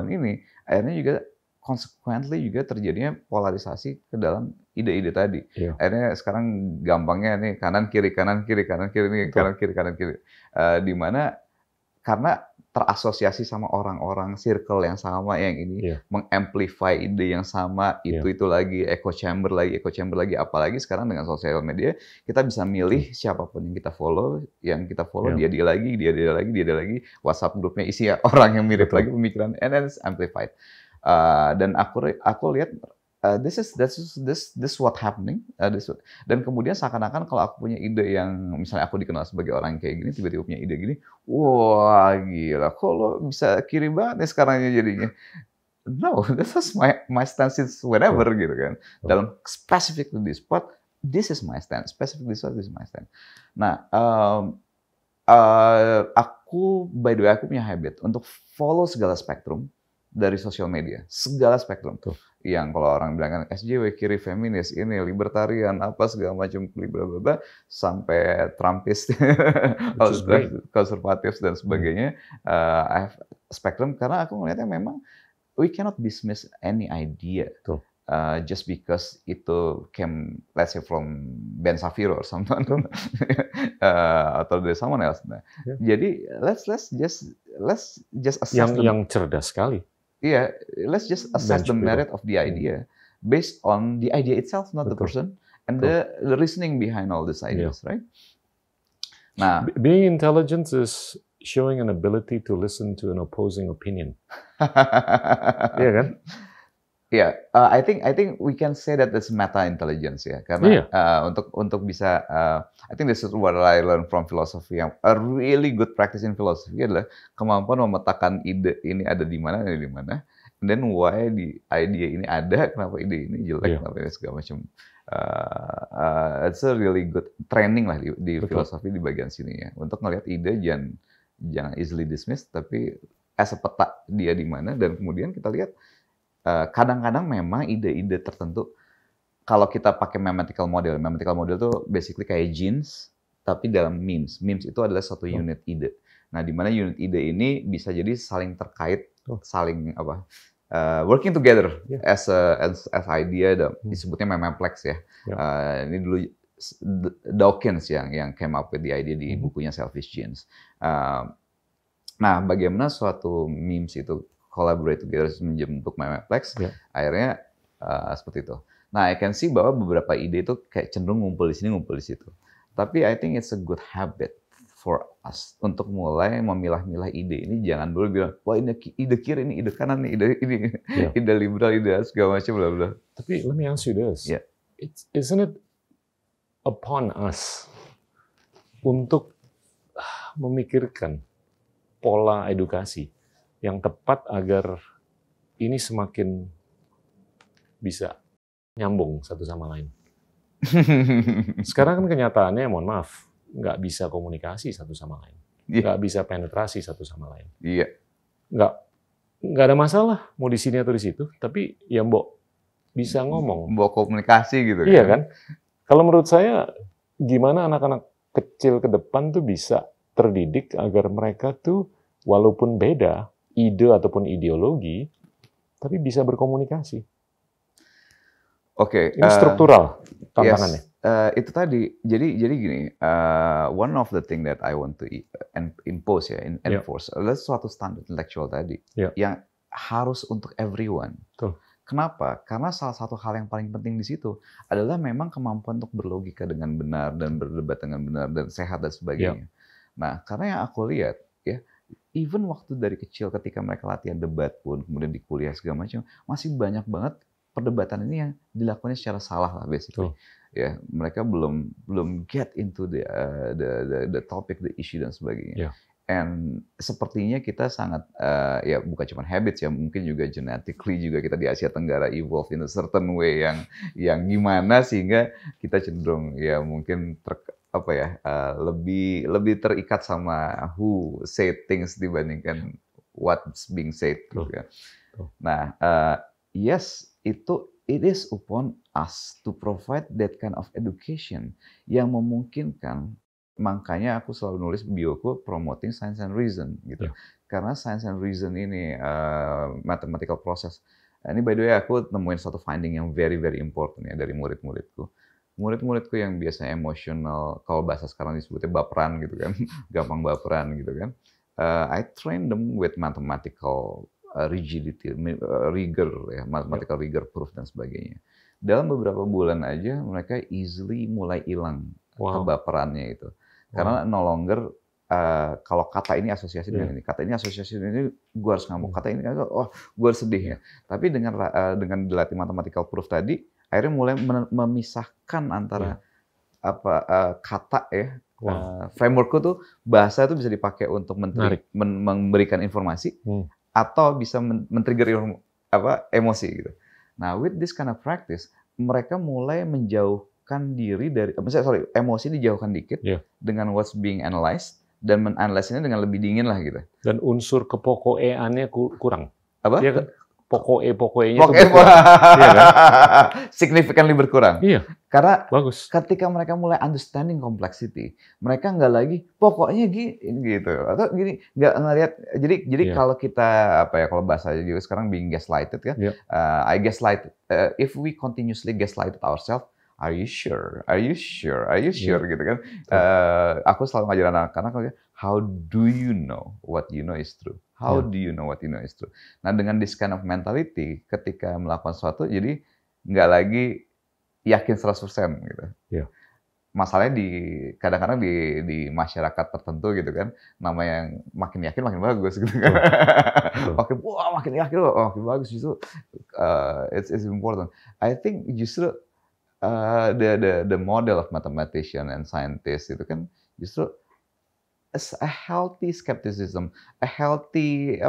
ini akhirnya juga consequently juga terjadinya polarisasi ke dalam ide-ide tadi. Akhirnya sekarang gampangnya nih kanan kiri nih, kanan kiri. Di mana karena terasosiasi sama orang-orang circle yang sama yang ini mengamplify ide yang sama, itu lagi echo chamber lagi, apalagi sekarang dengan sosial media kita bisa milih siapapun yang kita follow dia lagi, WhatsApp grupnya isi orang yang mirip lagi pemikiran, and then it's amplified. Dan aku lihat this what happening, dan kemudian seakan-akan kalau aku punya ide yang misalnya aku dikenal sebagai orang kayak gini, tiba-tiba punya ide gini, wah gila, kok lo bisa kiri banget nih sekarangnya jadinya. No, this is my stance is whenever gitu kan. Dalam specifically this spot, this is my stance. Specifically this is my stance. Nah, aku by the way aku punya habit untuk follow segala spektrum dari sosial media, segala spektrum tuh. Yang kalau orang bilang kan SJW kiri feminis, ini libertarian apa segala macam sampai Trumpis, konservatif dan sebagainya. I have spektrum karena aku melihatnya memang we cannot dismiss any idea just because itu came, let's say from Ben Shapiro or something, atau dari someone else. Nah, jadi let's just assess yang cerdas sekali. Yeah, let's just assess the merit of the idea based on the idea itself, not the person, and the reasoning behind all these ideas, right? Nah, being intelligent is showing an ability to listen to an opposing opinion. Iya kan? Yeah, I think we can say that it's meta intelligence ya, karena untuk bisa, I think this is what I learned from philosophy. A really good practice in philosophy adalah kemampuan memetakan ide ini ada di mana, and then why di idea ini ada, kenapa ide ini jelek, kenapa ini segala macam. It's a really good training lah di filosofi di bagian sini ya, untuk ngelihat ide jangan easily dismissed, tapi as a peta dia di mana, dan kemudian kita lihat. Kadang-kadang memang ide-ide tertentu, kalau kita pakai mathematical model itu basically kayak genes, tapi dalam memes. Memes itu adalah satu unit ide. Nah, di mana unit ide ini bisa jadi saling terkait, saling working together as idea. Disebutnya memeplex ya. Ini dulu Dawkins yang came up with the idea di bukunya Selfish Genes. Nah, bagaimana suatu memes itu collaborate together membentuk memeplex, akhirnya seperti itu. Nah, I can see bahwa beberapa ide itu kayak cenderung ngumpul di sini, ngumpul di situ. Tapi I think it's a good habit for us untuk mulai memilah-milah ide ini. Jangan dulu bilang, wah ini ide kiri, ini ide kanan, ini ide liberal, ide segala macam, bla bla. Tapi let me ask you this, isn't it upon us untuk memikirkan pola edukasi yang tepat agar ini semakin bisa nyambung satu sama lain. Sekarang kan kenyataannya, mohon maaf, nggak bisa komunikasi satu sama lain, nggak bisa penetrasi satu sama lain. Nggak ada masalah mau di sini atau di situ, tapi ya mbok bisa ngomong, mbok komunikasi gitu. Iya kan? Kalau menurut saya, gimana anak-anak kecil ke depan tuh bisa terdidik agar mereka tuh walaupun beda ide ataupun ideologi, tapi bisa berkomunikasi. Oke. Ini struktural tantangannya. Itu tadi. Jadi gini. One of the thing that I want to impose enforce adalah suatu standar intelektual tadi yang harus untuk everyone. Kenapa? Karena salah satu hal yang paling penting di situ adalah memang kemampuan untuk berlogika dengan benar dan berdebat dengan benar dan sehat dan sebagainya. Nah, karena yang aku lihat ya. Even waktu dari kecil ketika mereka latihan debat pun, kemudian di kuliah segala macam, masih banyak banget perdebatan ini yang dilakukannya secara salah lah basically. Ya, mereka belum get into the topic, the issue dan sebagainya. And sepertinya kita sangat ya bukan cuma habits ya, mungkin juga genetically juga kita di Asia Tenggara evolve in a certain way yang gimana sehingga kita cenderung ya mungkin lebih terikat sama who say things dibandingkan what's being said. Nah, yes, it is upon us to provide that kind of education yang memungkinkan. Makanya aku selalu nulis bioku promoting science and reason gitu. Karena science and reason ini mathematical process. Ini by the way aku nemuin satu finding yang very very important ya dari murid-muridku. Murid-muridku yang biasa emosional, kalau bahasa sekarang disebutnya baperan gitu kan, gampang baperan gitu kan. I train them with mathematical rigidity, rigor ya, mathematical rigor proof dan sebagainya. Dalam beberapa bulan aja mereka easily mulai hilang kebaperannya itu. Karena no longer kalau kata ini asosiasi dengan ini, kata ini asosiasi dengan ini, gue harus ngamuk, kata ini, gue harus sedih ya. Tapi dengan dilatih mathematical proof tadi, akhirnya mulai memisahkan antara kata ya. Frameworkku tuh bahasa itu bisa dipakai untuk memberikan informasi atau bisa men-trigger emosi gitu. Nah, with this kind of practice, mereka mulai menjauhkan diri dari emosi dijauhkan dikit dengan what's being analyzed dan menganalisnya dengan lebih dingin lah gitu. Dan unsur kepokoeannya kurang. Apa? Ya kan? pokoknya itu berkurang. Iya kan? Significantly berkurang. Iya. Karena bagus. Ketika mereka mulai understanding complexity, mereka nggak lagi pokoknya gitu atau gini, nggak ngelihat. Jadi kalau kita kalau bahasa juga sekarang being gaslighted kan, I gaslight. If we continuously gaslighted ourselves, are you sure? Are you sure? Are you sure? Gitu kan. Aku selalu ngajarin anak-anak, how do you know what you know is true? How do you know what you know is true? Nah, dengan this kind of mentality, ketika melakukan sesuatu, jadi nggak lagi yakin 100% gitu. Masalahnya kadang-kadang di masyarakat tertentu gitu kan, nama yang makin yakin makin bagus gitu kan. Makin yakin makin bagus, justru it's important. I think justru the model of mathematician and scientist itu kan justru a healthy skepticism, a healthy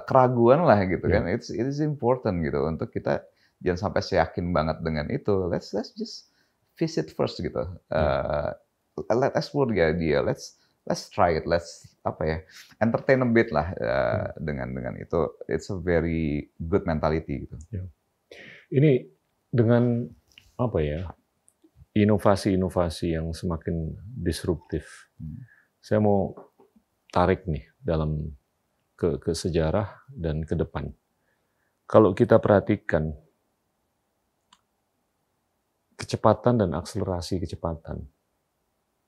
keraguan lah gitu kan. It is important gitu untuk kita jangan sampai yakin banget dengan itu. Let's just visit first gitu. Let's explore the idea. Let's try it. Let's entertain a bit lah dengan itu. It's a very good mentality gitu. Ini dengan inovasi-inovasi yang semakin disruptif. Saya mau tarik nih dalam ke sejarah dan ke depan. Kalau kita perhatikan kecepatan dan akselerasi kecepatan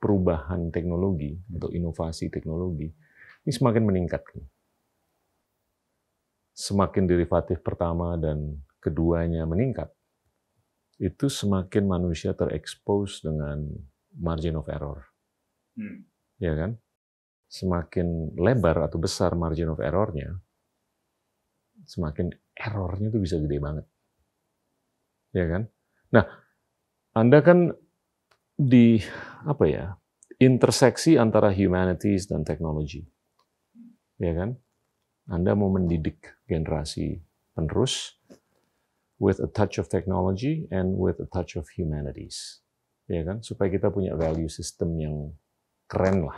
perubahan teknologi atau inovasi teknologi ini semakin meningkat. Semakin derivatif pertama dan keduanya meningkat, itu semakin manusia terekspos dengan margin of error. Ya kan? Semakin lebar atau besar margin of error-nya, semakin error-nya itu bisa gede banget. Ya kan? Nah, Anda kan di interseksi antara humanities dan teknologi. Ya kan? Anda mau mendidik generasi penerus with a touch of technology and with a touch of humanities. Ya kan? Supaya kita punya value system yang keren lah.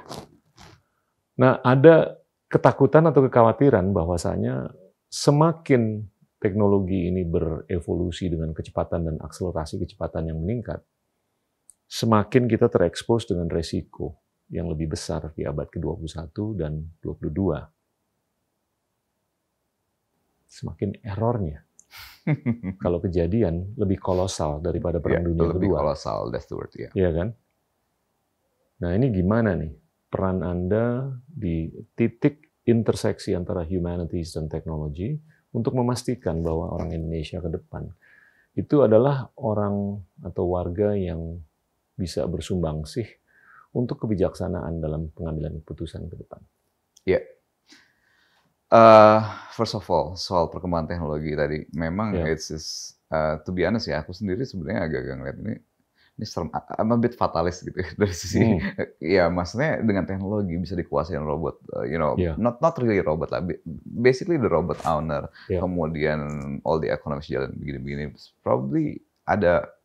Nah, ada ketakutan atau kekhawatiran bahwasanya semakin teknologi ini berevolusi dengan kecepatan dan akselerasi kecepatan yang meningkat, semakin kita terekspos dengan resiko yang lebih besar di abad ke-21 dan 22. Semakin errornya. Kalau kejadian lebih kolosal daripada Perang Dunia Kedua. Lebih kolosal, that's the word, Iya kan? Nah, ini gimana nih peran Anda di titik interseksi antara humanities dan teknologi untuk memastikan bahwa orang Indonesia ke depan itu adalah orang atau warga yang bisa bersumbangsih untuk kebijaksanaan dalam pengambilan keputusan ke depan? First of all, soal perkembangan teknologi tadi, memang to be honest aku sendiri sebenarnya agak ngeliat ini serem, I'm a bit fatalis gitu dari sisi, maksudnya dengan teknologi bisa dikuasain robot, not really robot lah, basically the robot owner, kemudian all the economics jalan begini-begini, probably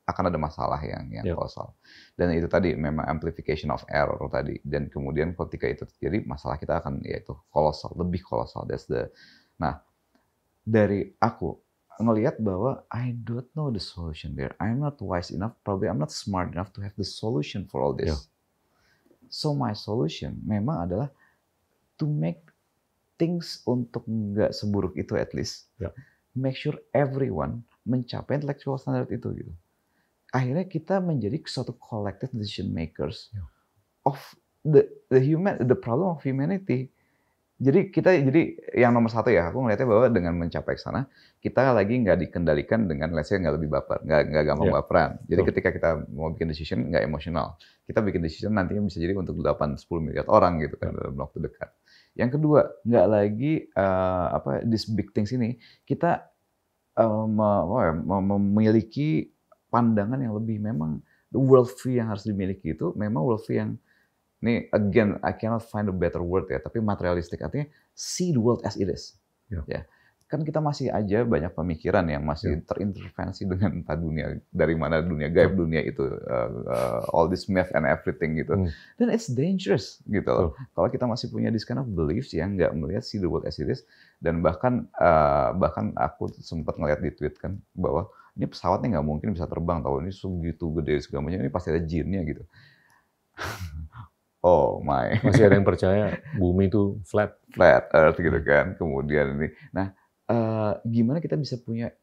akan ada masalah yang kolosal. Dan itu tadi memang amplification of error tadi. Dan kemudian ketika itu terjadi, masalah kita akan yaitu kolosal, lebih kolosal. Nah, dari aku ngelihat bahwa I don't know the solution there. I'm not wise enough, probably I'm not smart enough to have the solution for all this. So my solution memang adalah to make things untuk nggak seburuk itu at least. Make sure everyone mencapai intellectual standard itu gitu. Akhirnya kita menjadi suatu collective decision makers of the problem of humanity. Jadi yang nomor satu aku ngelihatnya bahwa dengan mencapai ke sana kita lagi nggak dikendalikan dengan let's say nggak lebih baper, nggak gampang baperan. Jadi ketika kita mau bikin decision nggak emosional. Kita bikin decision nantinya bisa jadi untuk 8-10 miliar orang gitu kan dalam waktu dekat. Yang kedua nggak lagi these big things ini kita memiliki pandangan yang lebih memang the world view yang harus dimiliki itu memang world view yang ini again I cannot find a better word tapi materialistic, artinya see the world as it is. kan kita masih aja banyak pemikiran yang masih terintervensi dengan entah dunia dari mana, dunia gaib, dunia itu all this myth and everything gitu. Dan it's dangerous gitu loh. Kalau kita masih punya this kind of beliefs yang nggak melihat see the world as it is, dan bahkan aku sempat ngeliat di tweet kan bahwa ini pesawatnya nggak mungkin bisa terbang, tahu ini segitu gede segala macam, ini pasti ada jinnya gitu. Oh my. Masih ada yang percaya bumi itu flat earth gitu kan. Kemudian ini, nah gimana kita bisa punya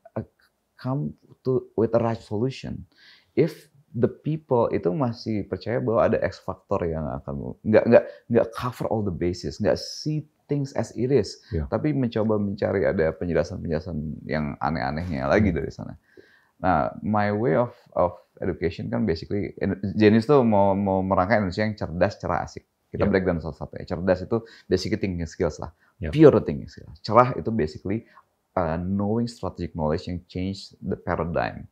come to with a right solution if the people itu masih percaya bahwa ada X factor yang akan nggak cover all the bases, nggak see things as it is, tapi mencoba mencari ada penjelasan-penjelasan yang aneh-anehnya lagi dari sana. Nah, my way of education kan basically, Genius tuh mau merangkai Indonesia yang cerdas, cerah, asik. Kita breakdown satu-satu ya. Cerdas itu basically thinking skills lah, pure thinking skills. Cerah itu basically knowing strategic knowledge yang change the paradigm.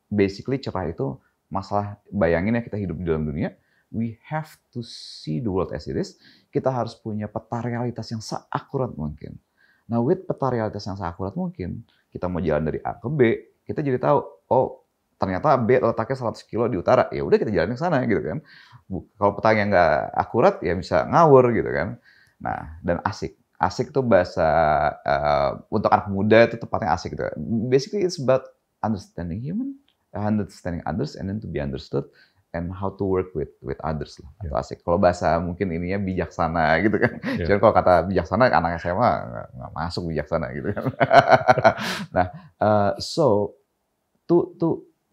Basically cerah itu masalah, bayangin ya kita hidup di dalam dunia, we have to see the world as it is. Kita harus punya peta realitas yang seakurat mungkin. Nah, with peta realitas yang seakurat mungkin, kita mau jalan dari A ke B, kita jadi tahu, oh ternyata B letaknya 100 kilo di utara, ya udah kita jalan ke sana gitu kan. Kalau petanya nggak akurat ya bisa ngawur gitu kan. Nah, dan asik. Asik tuh bahasa untuk anak muda itu tepatnya asik gitu. Basically it's about understanding human, understanding others, and then to be understood, and how to work with others lah. Atau asik. Kalau bahasa mungkin ininya bijaksana gitu kan. Jadi kalau kata bijaksana, anak SMA nggak masuk bijaksana gitu kan. Nah, so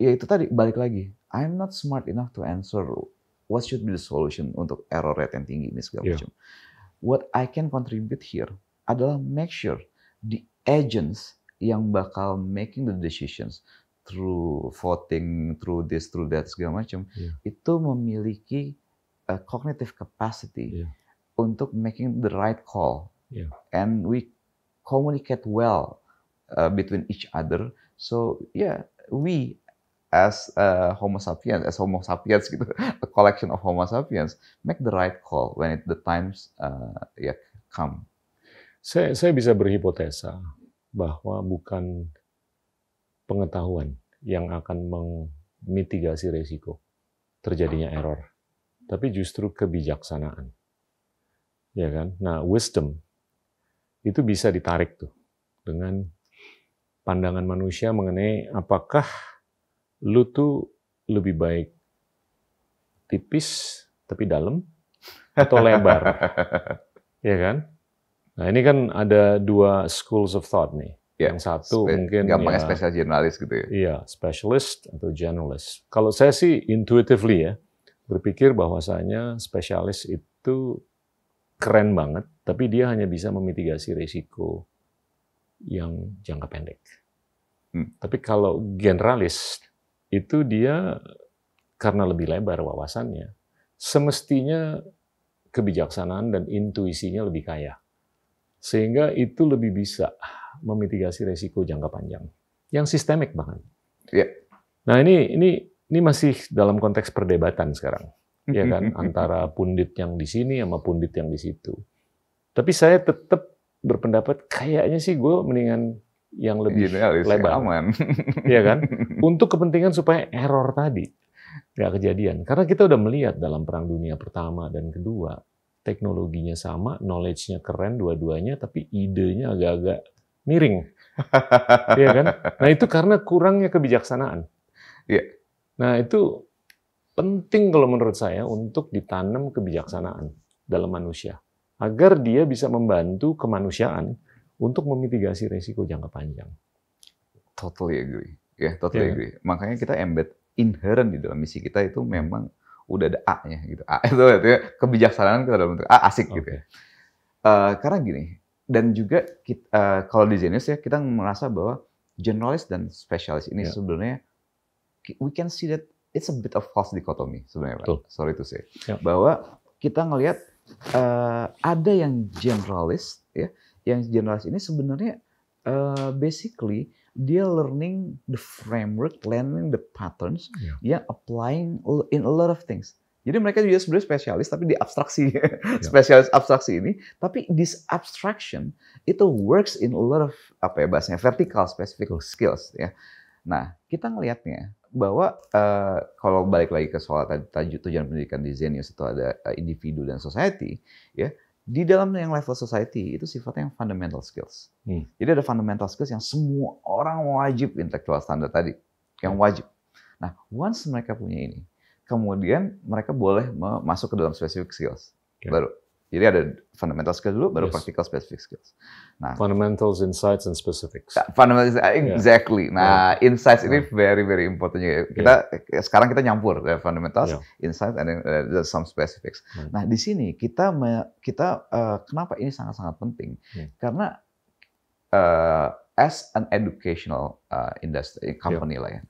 ya itu tadi balik lagi. I'm not smart enough to answer what should be the solution untuk error rate yang tinggi ini segala macam. What I can contribute here adalah make sure the agents yang bakal making the decisions through voting, through this, through that segala macam, itu memiliki cognitive capacity untuk making the right call, and we communicate well between each other. So we as Homo sapiens, gitu, a collection of Homo sapiens, make the right call when the times come. Saya bisa berhipotesa bahwa bukan pengetahuan yang akan memitigasi resiko terjadinya error, tapi justru kebijaksanaan, ya kan? Nah, wisdom itu bisa ditarik tuh dengan pandangan manusia mengenai apakah lu tuh lebih baik tipis tapi dalam atau lebar, ya kan? Nah, ini kan ada dua schools of thought nih. Yang satu mungkin gampangnya spesial generalis gitu ya. Iya, specialist atau generalist. Kalau saya sih intuitively ya berpikir bahwasanya spesialis itu keren banget, tapi dia hanya bisa memitigasi risiko yang jangka pendek. Tapi kalau generalis itu dia karena lebih lebar wawasannya, semestinya kebijaksanaan dan intuisinya lebih kaya. Sehingga itu lebih bisa memitigasi risiko jangka panjang, yang sistemik bahkan. Nah ini masih dalam konteks perdebatan sekarang, ya kan, antara pundit yang di sini sama pundit yang di situ. Tapi saya tetap berpendapat kayaknya sih gue mendingan yang lebih lebar, aman, ya kan, untuk kepentingan supaya error tadi nggak kejadian. Karena kita udah melihat dalam Perang Dunia Pertama dan Kedua, teknologinya sama, knowledge-nya keren dua-duanya, tapi idenya agak-agak miring, ya kan? Nah itu karena kurangnya kebijaksanaan. Nah itu penting kalau menurut saya untuk ditanam kebijaksanaan dalam manusia, agar dia bisa membantu kemanusiaan untuk memitigasi risiko jangka panjang. Totally agree, totally agree. Makanya kita embed inherent di dalam misi kita itu memang udah ada A-nya gitu. A itu kebijaksanaan kita dalam bentuk A, asik gitu ya. Karena gini. Dan juga kalau di Genius ya, kita merasa bahwa generalis dan spesialis ini sebenarnya, we can see that it's a bit of false dichotomy sebenarnya, Pak. Sorry to say. Bahwa kita ngelihat ada yang generalis, ya, yang generalis ini sebenarnya basically dia learning the framework, learning the patterns, yang applying in a lot of things. Jadi mereka juga sebenarnya spesialis, tapi di abstraksi, spesialis abstraksi ini. Tapi this abstraction itu works in a lot of apa ya bahasanya vertical specific skills ya. Nah kita ngelihatnya bahwa kalau balik lagi ke soal tujuan pendidikan di Zenius itu ada individu dan society ya. Di dalam yang level society itu sifatnya yang fundamental skills. Jadi ada fundamental skills yang semua orang wajib intellectual standard tadi, yang wajib. Nah once mereka punya ini, kemudian mereka boleh masuk ke dalam specific skills baru. Jadi ada fundamental skills dulu, baru practical specific skills. Nah, fundamentals, insights, and specifics. Fundamentals, exactly. Nah, insights ini very very important juga. Sekarang kita nyampur fundamentals, insights, and some specifics. Nah, di sini kita kenapa ini sangat-sangat penting? Karena as an educational industry company lah ya,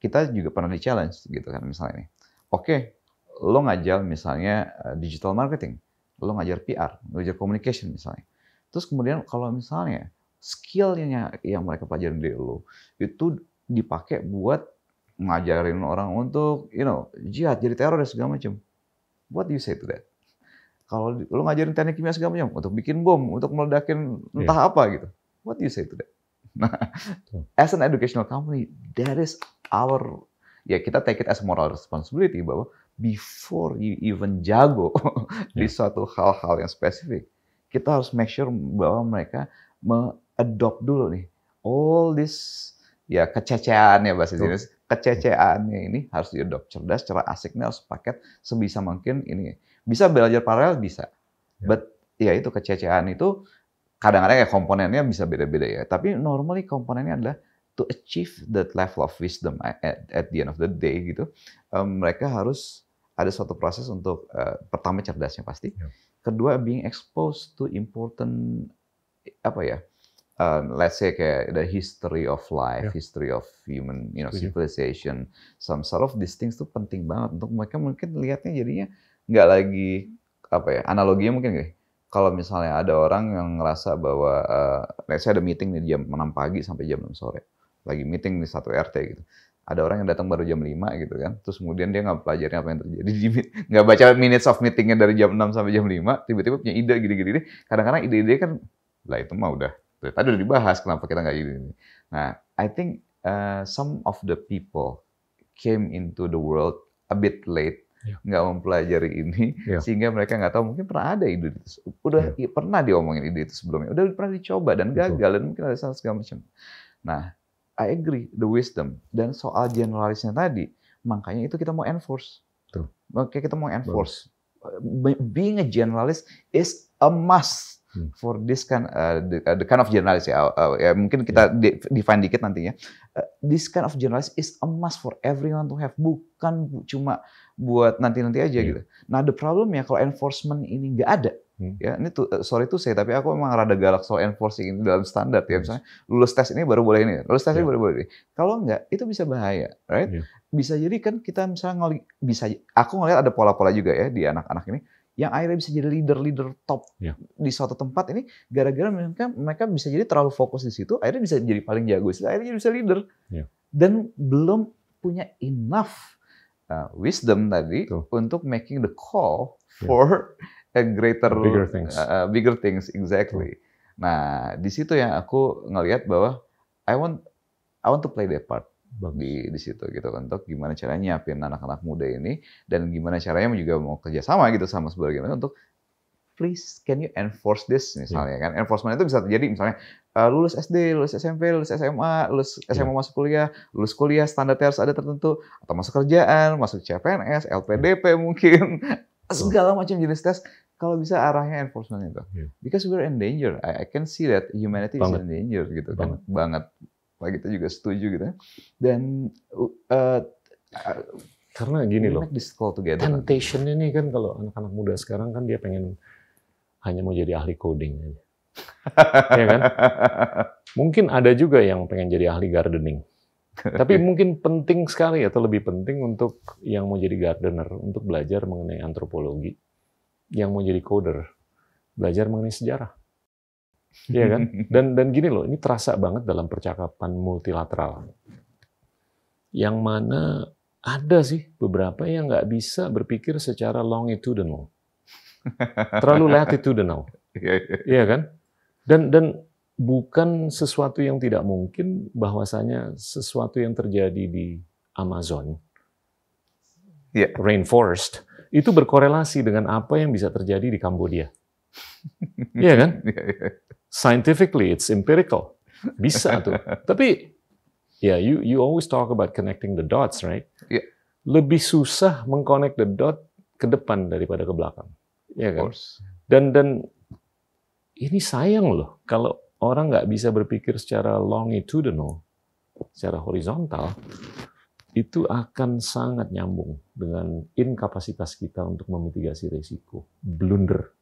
kita juga pernah di challenge gitu kan misalnya nih. Oke, lo ngajar misalnya digital marketing. Lo ngajar PR, ngajar communication misalnya. Terus kemudian kalau misalnya skill-nya yang mereka pelajarin dari lo itu dipakai buat ngajarin orang untuk, jihad, jadi teroris segala macam. What do you say to that? Kalau lo ngajarin teknik kimia segala macam, untuk bikin bom, untuk meledakin entah apa gitu. What do you say to that? Nah, as an educational company, that is our, kita take it as moral responsibility bahwa before you even jago di suatu hal-hal yang spesifik, kita harus make sure bahwa mereka me-adopt dulu nih all this kececeannya bahasa Indonesia, kececeannya ini harus di-adopt cerdas, cara asiknya harus paket sebisa mungkin ini. Bisa belajar paralel bisa, but itu kececean itu kadang-kadang komponennya bisa beda-beda ya. Tapi normally komponennya adalah to achieve that level of wisdom at the end of the day gitu, mereka harus ada suatu proses untuk pertama cerdasnya pasti, kedua being exposed to important let's say kayak the history of life, history of human civilization, some sort of these things tuh penting banget untuk mereka mungkin lihatnya jadinya nggak lagi analoginya mungkin gak? Kalau misalnya ada orang yang ngerasa bahwa let's say ada meeting di jam 6 pagi sampai jam 6 sore, lagi meeting di satu RT gitu. Ada orang yang datang baru jam 5 gitu kan. Terus kemudian dia nggak pelajarin apa yang terjadi. Nggak baca minutes of meetingnya dari jam 6 sampai jam 5. Tiba-tiba punya ide gini-gini. Kadang-kadang ide-ide kan, lah itu mah udah. Tadi udah dibahas, kenapa kita nggak ini. Nah, I think some of the people came into the world a bit late. Nggak mempelajari ini. Sehingga mereka nggak tahu, mungkin pernah ada ide itu. Udah pernah diomongin ide itu sebelumnya. Udah pernah dicoba dan gagal. Dan mungkin ada salah segala macam. Nah, I agree, the wisdom. Dan soal generalisnya tadi, makanya itu kita mau enforce. Makanya kita mau enforce. Being a generalist is a must for this the kind of generalist mungkin kita define dikit nantinya. This kind of generalist is a must for everyone to have, bukan cuma buat nanti-nanti aja gitu. Nah, the problem ya kalau enforcement ini nggak ada. Ya, ini sorry tuh tapi aku emang rada galak soal enforcing ini dalam standar ya. Misalnya lulus tes ini baru boleh ini, lulus tes ini baru boleh ini. Kalau enggak, itu bisa bahaya, right? Bisa jadi kan kita misalnya aku ngelihat ada pola-pola juga ya di anak-anak ini yang akhirnya bisa jadi leader top di suatu tempat ini gara-gara mereka bisa jadi terlalu fokus di situ, akhirnya bisa jadi paling jago, akhirnya bisa leader dan belum punya enough wisdom tadi untuk making the call for a bigger things, exactly. Nah, di situ yang aku ngelihat bahwa I want to play that part di situ gitu untuk gimana caranya nyiapin anak-anak muda ini dan gimana caranya juga mau kerjasama gitu sama sebagainya untuk please can you enforce this misalnya kan. Enforcement itu bisa terjadi misalnya lulus SD, lulus SMP, lulus SMA, lulus SMA masuk kuliah, lulus kuliah standarnya harus ada tertentu atau masuk kerjaan, masuk CPNS, LPDP mungkin. Segala macam jenis tes, kalau bisa arahnya enforcement itu. Because we're in danger. I can see that humanity is in danger gitu kan. Banget. Wah, kita juga setuju gitu. Dan karena gini loh, temptation ini kan kalau anak-anak muda sekarang kan dia pengen hanya mau jadi ahli coding aja. Ya kan? Mungkin ada juga yang pengen jadi ahli gardening. Tapi mungkin penting sekali atau lebih penting untuk yang mau jadi gardener untuk belajar mengenai antropologi, yang mau jadi coder belajar mengenai sejarah, ya kan? Dan gini loh, ini terasa banget dalam percakapan multilateral, yang mana Ada sih beberapa yang nggak bisa berpikir secara longitudinal, terlalu latitudinal, iya kan? Dan bukan sesuatu yang tidak mungkin bahwasanya sesuatu yang terjadi di Amazon, rainforest, itu berkorelasi dengan apa yang bisa terjadi di Kambodia, iya kan? Scientifically, it's empirical, bisa tuh. Tapi you always talk about connecting the dots, right? Yeah. Lebih susah mengconnect the dot ke depan daripada ke belakang, ya kan? Dan ini sayang loh kalau orang nggak bisa berpikir secara longitudinal, secara horizontal, itu akan sangat nyambung dengan inkapasitas kita untuk memitigasi risiko, blunder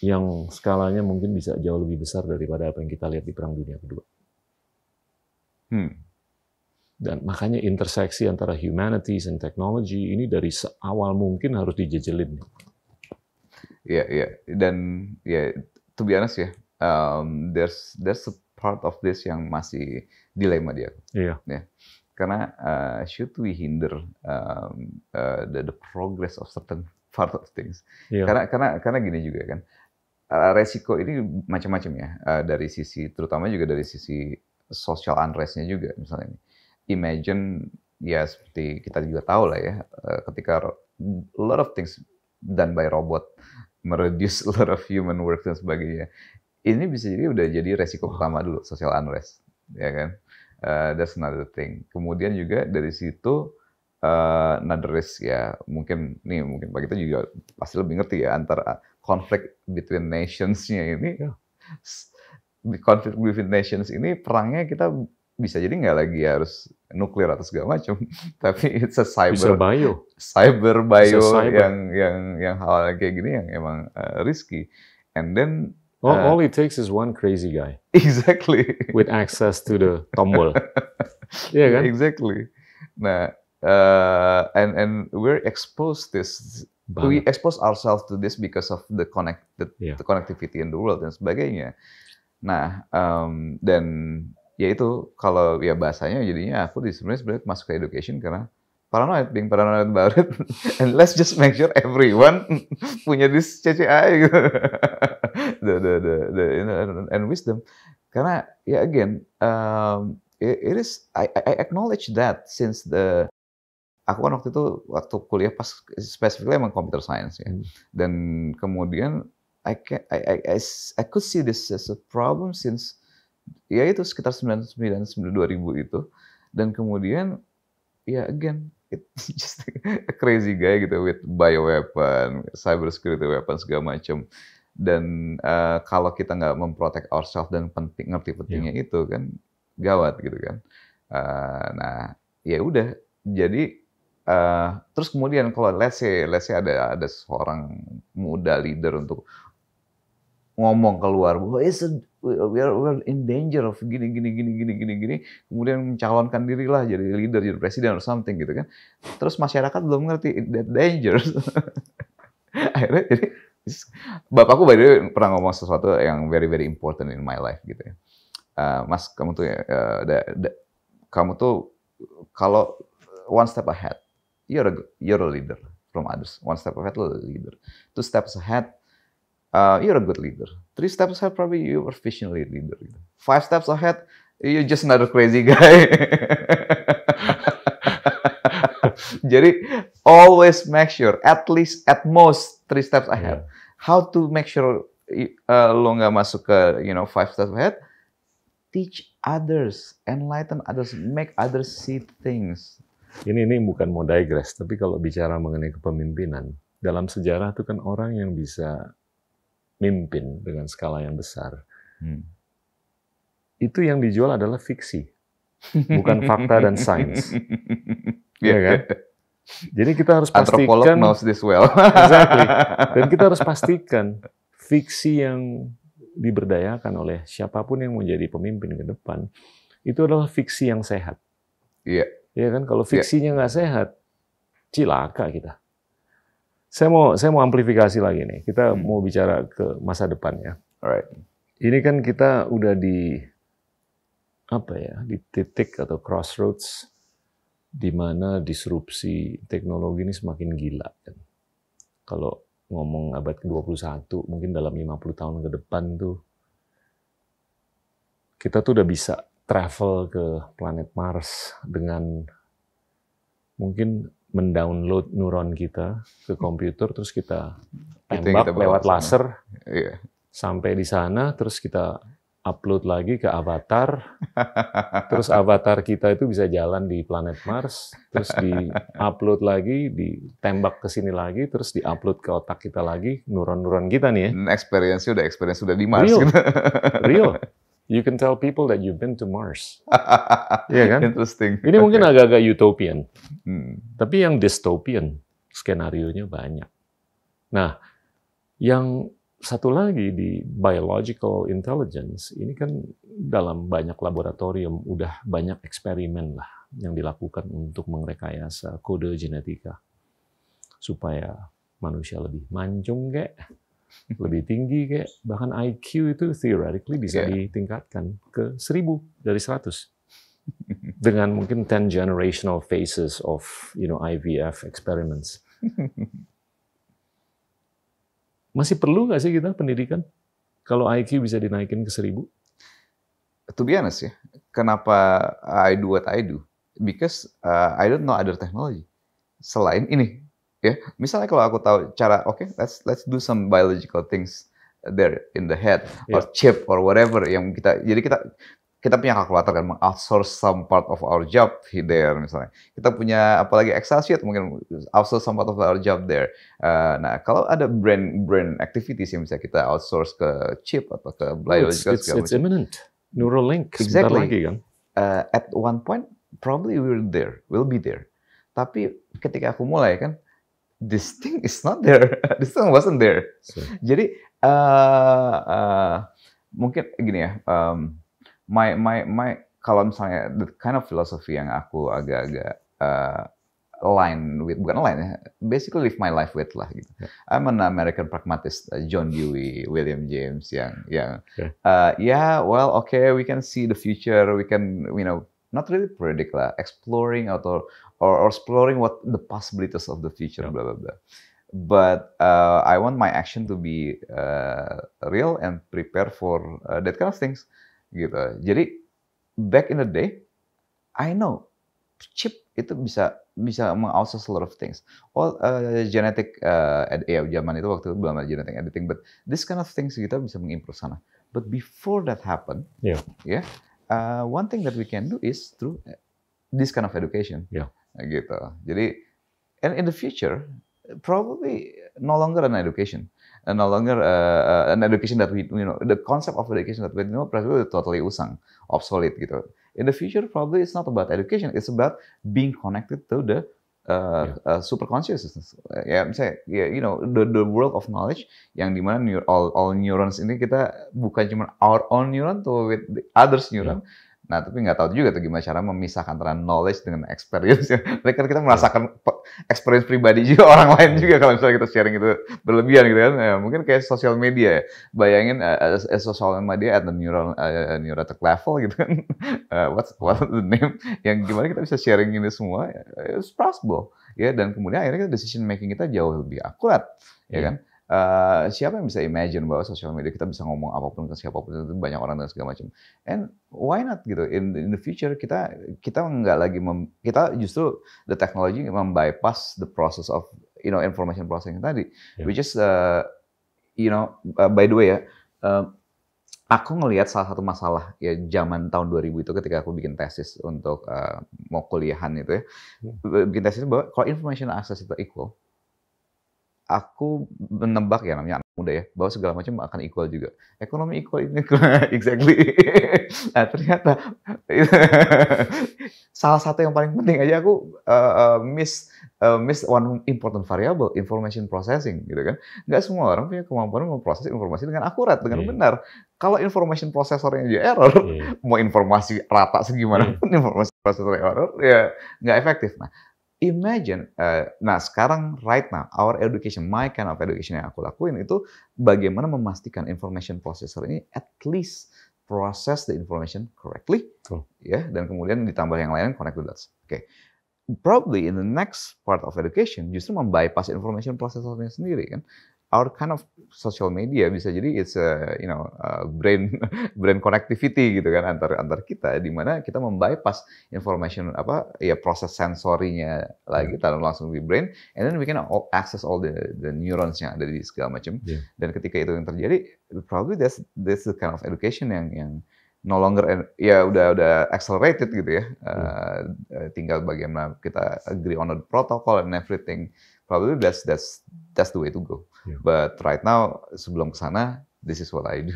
yang skalanya mungkin bisa jauh lebih besar daripada apa yang kita lihat di Perang Dunia Kedua. Dan makanya interseksi antara humanities and technology ini dari seawal mungkin harus dijejelin. Iya. Dan to be honest there's a part of this yang masih dilema dia. Iya. Ya. Karena should we hinder the progress of certain part of things? Iya. Karena gini juga kan, resiko ini macam-macam ya, dari sisi, terutama juga dari sisi social unrest-nya juga misalnya. Imagine ya seperti kita juga tahu lah ya, ketika a lot of things done by robot mereduce a lot of human work dan sebagainya, ini bisa jadi udah jadi resiko pertama dulu, social unrest, ya kan? That's another thing. Kemudian juga dari situ another risk ya, mungkin Pak Gito juga pasti lebih ngerti ya, antara konflik between nations-nya ini. Konflik between nations ini perangnya kita bisa jadi nggak lagi harus nuklir atau segala macam, tapi it's a cyber bio yang hal kayak gini yang emang risky. And then all it takes is one crazy guy. Exactly. With access to the tombol. Iya kan? Exactly. Nah, and we're exposed this. We expose ourselves to this because of the connectivity in the world dan sebagainya. Nah, dan ya itu, kalau ya bahasanya jadinya aku sebenarnya masuk ke education karena being paranoid about it, and let's just make sure everyone punya this CCI gitu. and wisdom. Karena ya again, it is I acknowledge that since aku kan waktu kuliah pas specifically emang computer science ya, dan kemudian I could see this as a problem since ya itu sekitar 99 2000 itu, dan kemudian ya again it's just a crazy guy gitu with bioweapon, cyber security weapon segala macam, dan kalau kita nggak memprotect ourselves dan ngerti pentingnya itu kan gawat gitu kan. Nah ya udah, jadi terus kemudian kalau let's say ada seorang muda leader untuk ngomong keluar bahwa we're in danger of gini, kemudian mencalonkan diri lah jadi leader, jadi presiden or something gitu kan. Terus masyarakat belum ngerti that danger. Akhirnya jadi, bapakku by the way pernah ngomong sesuatu yang very very important in my life gitu ya. Mas, kamu tuh kalau one step ahead, you're a leader from others. One step ahead, you're a leader. 2 steps ahead, you're a good leader. 3 steps ahead, probably you're a visionary leader. 5 steps ahead, you're just another crazy guy. Jadi always make sure, at most 3 steps ahead. How to make sure lo nggak masuk ke 5 steps ahead? Teach others, enlighten others, make others see things. Ini bukan mau digress, tapi kalau bicara mengenai kepemimpinan, dalam sejarah itu kan orang yang bisa mimpin dengan skala yang besar. Itu yang dijual adalah fiksi, bukan fakta dan sains. Iya kan? Jadi kita harus pastikan. Antropolog knows this well. Exactly. Dan kita harus pastikan fiksi yang diberdayakan oleh siapapun yang menjadi pemimpin ke depan itu adalah fiksi yang sehat. Iya. Iya kan? Kalau fiksinya nggak sehat, cilaka kita. Saya mau amplifikasi lagi nih. Kita mau bicara ke masa depan ya. Alright. Ini kan kita udah di titik atau crossroads di mana disrupsi teknologi ini semakin gila. Kan? Kalau ngomong abad ke-21, mungkin dalam 50 tahun ke depan tuh, kita tuh udah bisa travel ke planet Mars dengan mungkin mendownload neuron kita ke komputer, terus kita tembak lewat laser, sampai di sana, terus kita upload lagi ke avatar, terus avatar kita itu bisa jalan di planet Mars, terus di-upload lagi, ditembak ke sini lagi, terus di-upload ke otak kita lagi, neuron-neuron kita nih ya. Experience sudah di Mars. Real, real. You can tell people that you've been to Mars. Iya kan? Interesting. Ini mungkin agak-agak utopian. Tapi yang dystopian, skenario-nya banyak. Nah, yang satu lagi di biological intelligence, ini kan dalam banyak laboratorium, udah banyak eksperimen lah yang dilakukan untuk merekayasa kode genetika. Supaya manusia lebih mancung kayak, lebih tinggi kayak, bahkan IQ itu theoretically bisa ditingkatkan ke 1000 dari 100 dengan mungkin 10 generational phases of IVF experiments. Masih perlu nggak sih kita pendidikan kalau IQ bisa dinaikin ke 1000? To be honest ya, kenapa I do what I do? Because I don't know other technology selain ini. Ya, misalnya kalau aku tahu cara, let's do some biological things there in the head or chip or whatever yang jadi kita punya kalkulator kan, meng-outsource some part of our job there misalnya. Kita punya apalagi Excel sheet mungkin outsource some part of our job there. Nah, kalau ada brain activities yang bisa kita outsource ke chip atau ke biological it's imminent. Neuralink exactly. Lagi kan. At one point probably we'll be there. Tapi ketika aku mulai kan, this thing is not there. This thing wasn't there. Jadi mungkin gini ya. My kalau misalnya the kind of philosophy yang aku agak-agak bukan align ya, basically live my life with lah gitu. I'm an American pragmatist, John Dewey, William James yang we can see the future, we can not really predict lah, exploring or exploring what the possibilities of the future, blah blah blah. But I want my action to be real and prepare for that kind of things, gitu. Jadi back in the day, I know chip itu bisa meng-outsource a lot of things. Genetic zaman itu waktu itu belum ada genetic editing, but this kind of things kita bisa mengimprove sana. But before that happen, one thing that we can do is through this kind of education. Gitu. Jadi, and in the future, probably no longer an education, and no longer an education that we the concept of education that we know probably totally usang, obsolete gitu. In the future, probably it's not about education, it's about being connected to the super consciousness. Ya, misalnya, the world of knowledge yang dimana all neurons ini kita bukan cuma our own neuron to with the others neuron. Nah, tapi nggak tahu juga tuh gimana cara memisahkan antara knowledge dengan experience. Mereka kita merasakan experience pribadi juga orang lain juga kalau misalnya kita sharing itu berlebihan gitu kan. Ya, mungkin kayak sosial media. Bayangin sosial media at the neurotic level gitu kan. What's the name? Yang gimana kita bisa sharing ini semua? It's possible. Ya, dan kemudian akhirnya decision making kita jauh lebih akurat, ya kan? Siapa yang bisa imagine bahwa sosial media kita bisa ngomong apapun ke siapapun, itu banyak orang dan segala macam. And why not gitu? In the future kita nggak lagi kita justru the technology membypass the process of information processing tadi, which is by the way ya, aku ngelihat salah satu masalah ya zaman tahun 2000 itu ketika aku bikin tesis untuk mau kuliahan itu ya, bikin tesis bahwa kalau information access itu equal, aku menebak ya namanya anak muda ya, bahwa segala macam akan equal juga. Ekonomi equal ini exactly. Nah, ternyata salah satu yang paling penting aja aku miss one important variable, information processing gitu kan. Nggak semua orang punya kemampuan memproses informasi dengan akurat, dengan benar. Kalau information processornya aja error, mau informasi rata segimana pun informasi prosesornya error, ya nggak efektif. Nah, imagine, nah sekarang right now, our education, my kind of education yang aku lakuin itu bagaimana memastikan information processor ini at least process the information correctly, ya, dan kemudian ditambah yang lain connect the dots. Oke. probably in the next part of education justru membypass information processornya sendiri kan. Our kind of social media bisa jadi it's a, brain brain connectivity gitu kan antar kita, di mana kita membypass information proses sensorinya lagi taruh langsung di brain, and then we can access all the neurons yang ada di segala macam. Dan ketika itu yang terjadi, probably that's the kind of education yang no longer udah accelerated gitu ya. Tinggal bagaimana kita agree on the protocol and everything. Probably that's the way to go. But right now sebelum ke sana, this is what I do.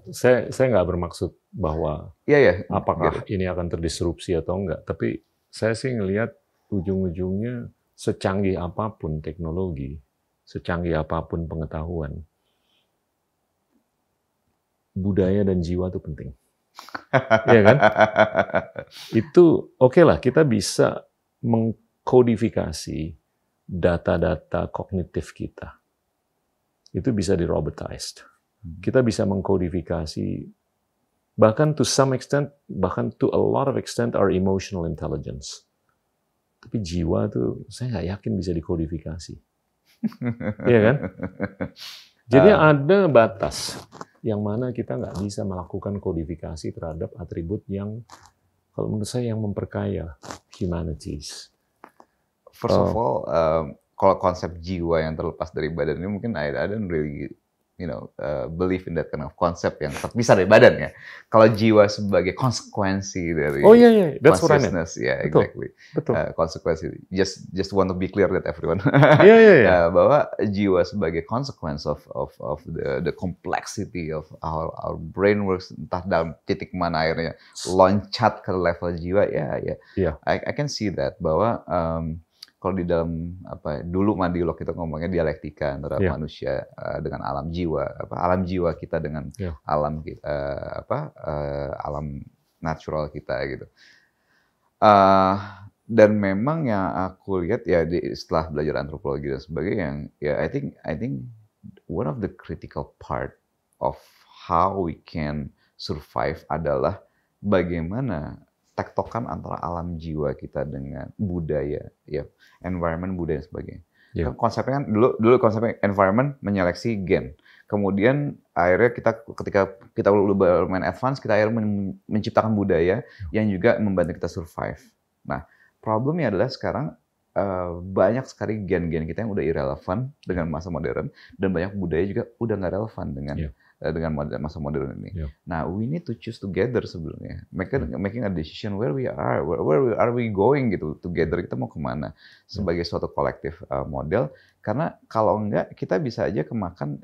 Saya nggak bermaksud bahwa apakah ini akan terdisrupsi atau enggak. Tapi saya sih ngelihat ujung-ujungnya secanggih apapun teknologi, secanggih apapun pengetahuan, budaya dan jiwa itu penting. Iya kan? Itu oke lah, kita bisa mengkodifikasi data-data kognitif kita. Itu bisa di-robotized. Kita bisa mengkodifikasi, bahkan to some extent, bahkan to a lot of extent, our emotional intelligence. Tapi jiwa tuh, saya nggak yakin bisa dikodifikasi. Iya kan? Jadi ada batas yang mana kita nggak bisa melakukan kodifikasi terhadap atribut yang, kalau menurut saya, yang memperkaya humanities. First of all, kalau konsep jiwa yang terlepas dari badan ini mungkin I don't really, believe in that kind of concept yang terpisah dari badan ya. Kalau jiwa sebagai konsekuensi dari that's consciousness, what I meant. Exactly. Betul. Konsekuensi. Just want to be clear that everyone. Bahwa jiwa sebagai consequence of the complexity of our brain works, entah dalam titik mana akhirnya loncat ke level jiwa, I can see that bahwa kalau di dalam dulu Madiolog kita ngomongnya dialektika antara manusia dengan alam jiwa, alam jiwa kita dengan alam alam natural kita gitu. Dan memang yang aku lihat setelah belajar antropologi dan sebagainya, I think one of the critical part of how we can survive adalah bagaimana tektokan antara alam jiwa kita dengan budaya, environment, budaya dan sebagainya. Kan konsepnya kan dulu konsepnya environment menyeleksi gen. Kemudian akhirnya ketika kita bermain advance, kita akhirnya menciptakan budaya yang juga membantu kita survive. Nah, problemnya adalah sekarang banyak sekali gen-gen kita yang udah irrelevant dengan masa modern, dan banyak budaya juga udah nggak relevan dengan masa modern ini. Nah, we need to choose together sebenarnya, making a decision where we are we going gitu together, kita mau kemana sebagai suatu kolektif model. Karena kalau enggak, kita bisa aja kemakan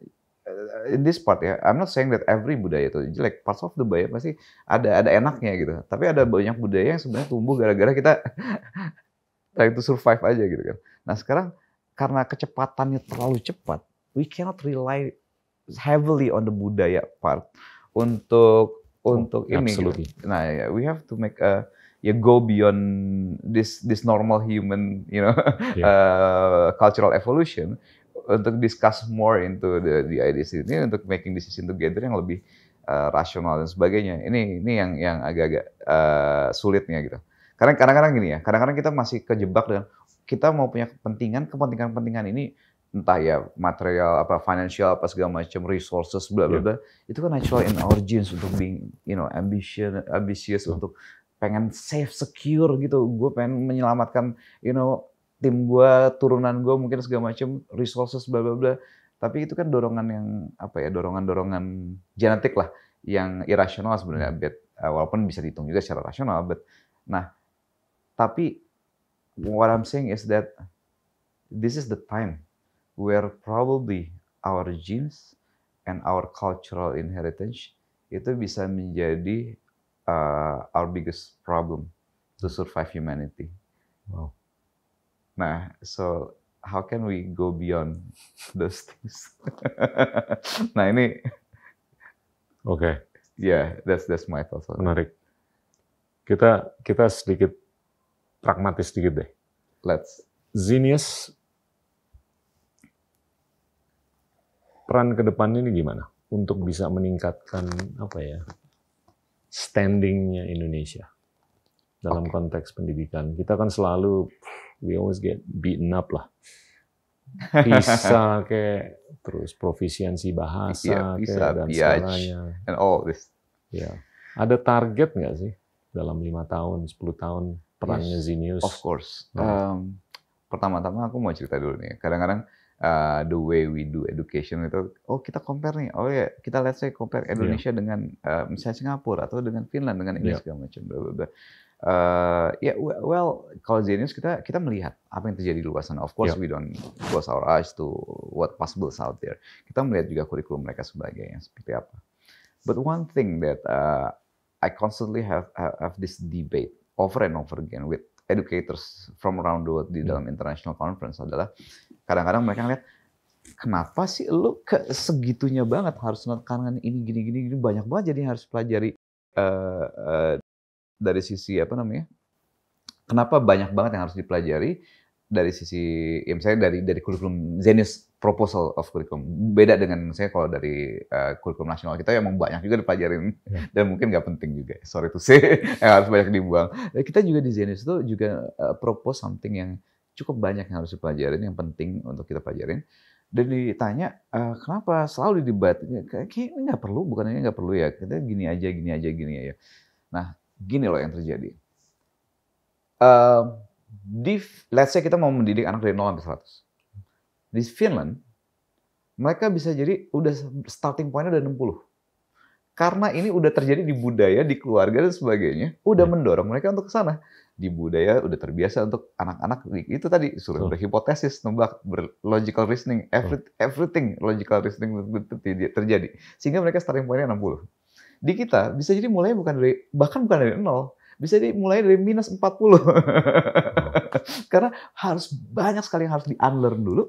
in this part ya. I'm not saying that every budaya itu jelek, parts of the budaya pasti ada enaknya gitu. Tapi ada banyak budaya yang sebenarnya tumbuh gara-gara kita trying to survive aja gitu kan. Nah sekarang karena kecepatannya terlalu cepat, we cannot rely heavily on the budaya part untuk ini. Gitu. Nah, we have to make go beyond this normal human, cultural evolution untuk discuss more into the ideas ini, untuk making decision together yang lebih rasional dan sebagainya. Ini yang agak-agak sulitnya gitu. Karena kadang-kadang gini ya, kadang-kadang kita masih kejebak dengan kita mau punya kepentingan ini, entah ya material financial segala macam, resources bla bla bla, itu kan natural in our genes untuk being ambitious untuk pengen safe, secure gitu. Gue pengen menyelamatkan tim gue, turunan gue, mungkin segala macam, resources bla bla bla. Tapi itu kan dorongan yang dorongan genetik lah yang irasional sebenarnya, walaupun bisa dihitung juga secara rasional. Tapi what I'm saying is that this is the time where probably our genes and our cultural inheritance itu bisa menjadi our biggest problem to survive humanity. Wow. Nah, so how can we go beyond those things? Nah ini, oke. That's my thoughts. Menarik. Kita sedikit pragmatis sedikit deh. Zenius, peran ke depan ini gimana untuk bisa meningkatkan standingnya Indonesia? dalam konteks pendidikan. Kita kan selalu, we always get beaten up lah. PISA kayak, terus profisiensi bahasa kayak, dan segalanya. And all this. Ya. Ada target nggak sih dalam 5 tahun, 10 tahun perannya Zenius? Of course. Pertama-tama aku mau cerita dulu nih. Kadang-kadang the way we do education itu, kita compare nih, kita let's say compare Indonesia dengan misalnya Singapura atau dengan Finland, dengan Inggris segala macam. Well, kalau Zenius kita melihat apa yang terjadi di luar sana. Of course, we don't close our eyes to what possible out there. Kita melihat juga kurikulum mereka sebagainya seperti apa. But one thing that I constantly have this debate over and over again with educators from around the world di dalam international conference adalah kadang-kadang mereka ngeliat, kenapa sih lu segitunya banget harus menekankan ini gini banyak banget jadi harus pelajari dari sisi kenapa banyak banget yang harus dipelajari dari sisi misalnya dari kurikulum Zenius proposal of curriculum beda dengan misalnya kalau dari kurikulum nasional kita yang banyak juga dipelajarin dan mungkin nggak penting juga, sorry to say, yang harus banyak dibuang. Kita juga di Zenius itu juga propose something yang cukup banyak yang harus dipelajarin, yang penting untuk kita pelajarin. Dan ditanya kenapa selalu didebat, kayaknya nggak perlu, bukannya nggak perlu ya, kita gini aja. Nah gini loh yang terjadi. Let's say kita mau mendidik anak dari 0 sampai 100. Di Finland, mereka bisa jadi udah starting point-nya udah 60. Karena ini udah terjadi di budaya, di keluarga dan sebagainya, udah mendorong mereka untuk ke sana. Di budaya udah terbiasa untuk anak-anak itu tadi suruh berhipotesis, nebak, logical reasoning, everything logical reasoning terjadi. Sehingga mereka starting point-nya 60. Di kita bisa jadi mulai bahkan bukan dari 0. Bisa dimulai dari minus 40. Karena harus banyak sekali yang harus di-unlearn dulu.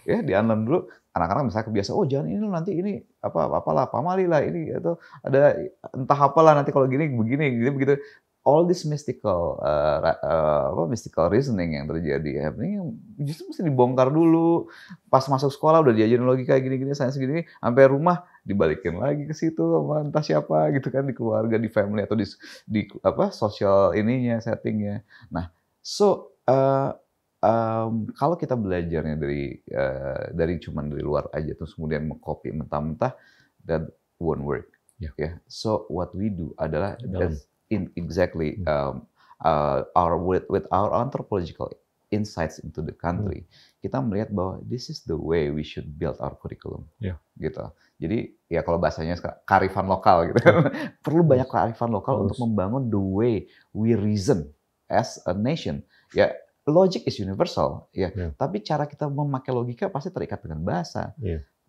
Ya, di-unlearn dulu. Anak-anak misalnya kebiasa, jangan ini nanti ini apalah, pamali lah ini atau ada entah apalah nanti kalau gini begini gitu begitu. All this mystical reasoning yang terjadi happening justru mesti dibongkar dulu. Pas masuk sekolah udah diajarin logika gini-gini, sains gini, sampai rumah dibalikin lagi ke situ sama entah siapa gitu kan, di keluarga, di family atau di sosial settingnya. Nah, kalau kita belajarnya dari cuman dari luar aja terus kemudian mengcopy mentah-mentah, that won't work. Yeah. So what we do adalah with our anthropological insights into the country, kita melihat bahwa this is the way we should build our curriculum, gitu. Jadi ya kalau bahasanya kearifan lokal gitu, perlu banyak kearifan lokal untuk membangun the way we reason as a nation. Ya, logic is universal, tapi cara kita memakai logika pasti terikat dengan bahasa.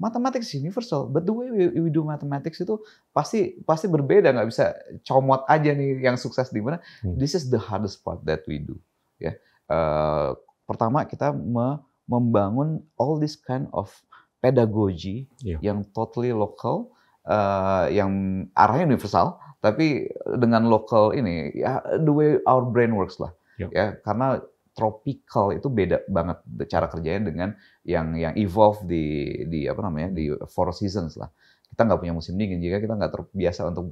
Mathematics is universal, but the way we do mathematics itu pasti berbeda, nggak bisa comot aja nih yang sukses di mana. This is the hardest part that we do. Ya, pertama kita membangun all this kind of pedagogy yang totally local, yang arahnya universal, tapi dengan lokal ini, ya the way our brain works lah, ya karena tropical itu beda banget cara kerjanya dengan yang evolve di four seasons lah. Kita nggak punya musim dingin jika kita nggak terbiasa untuk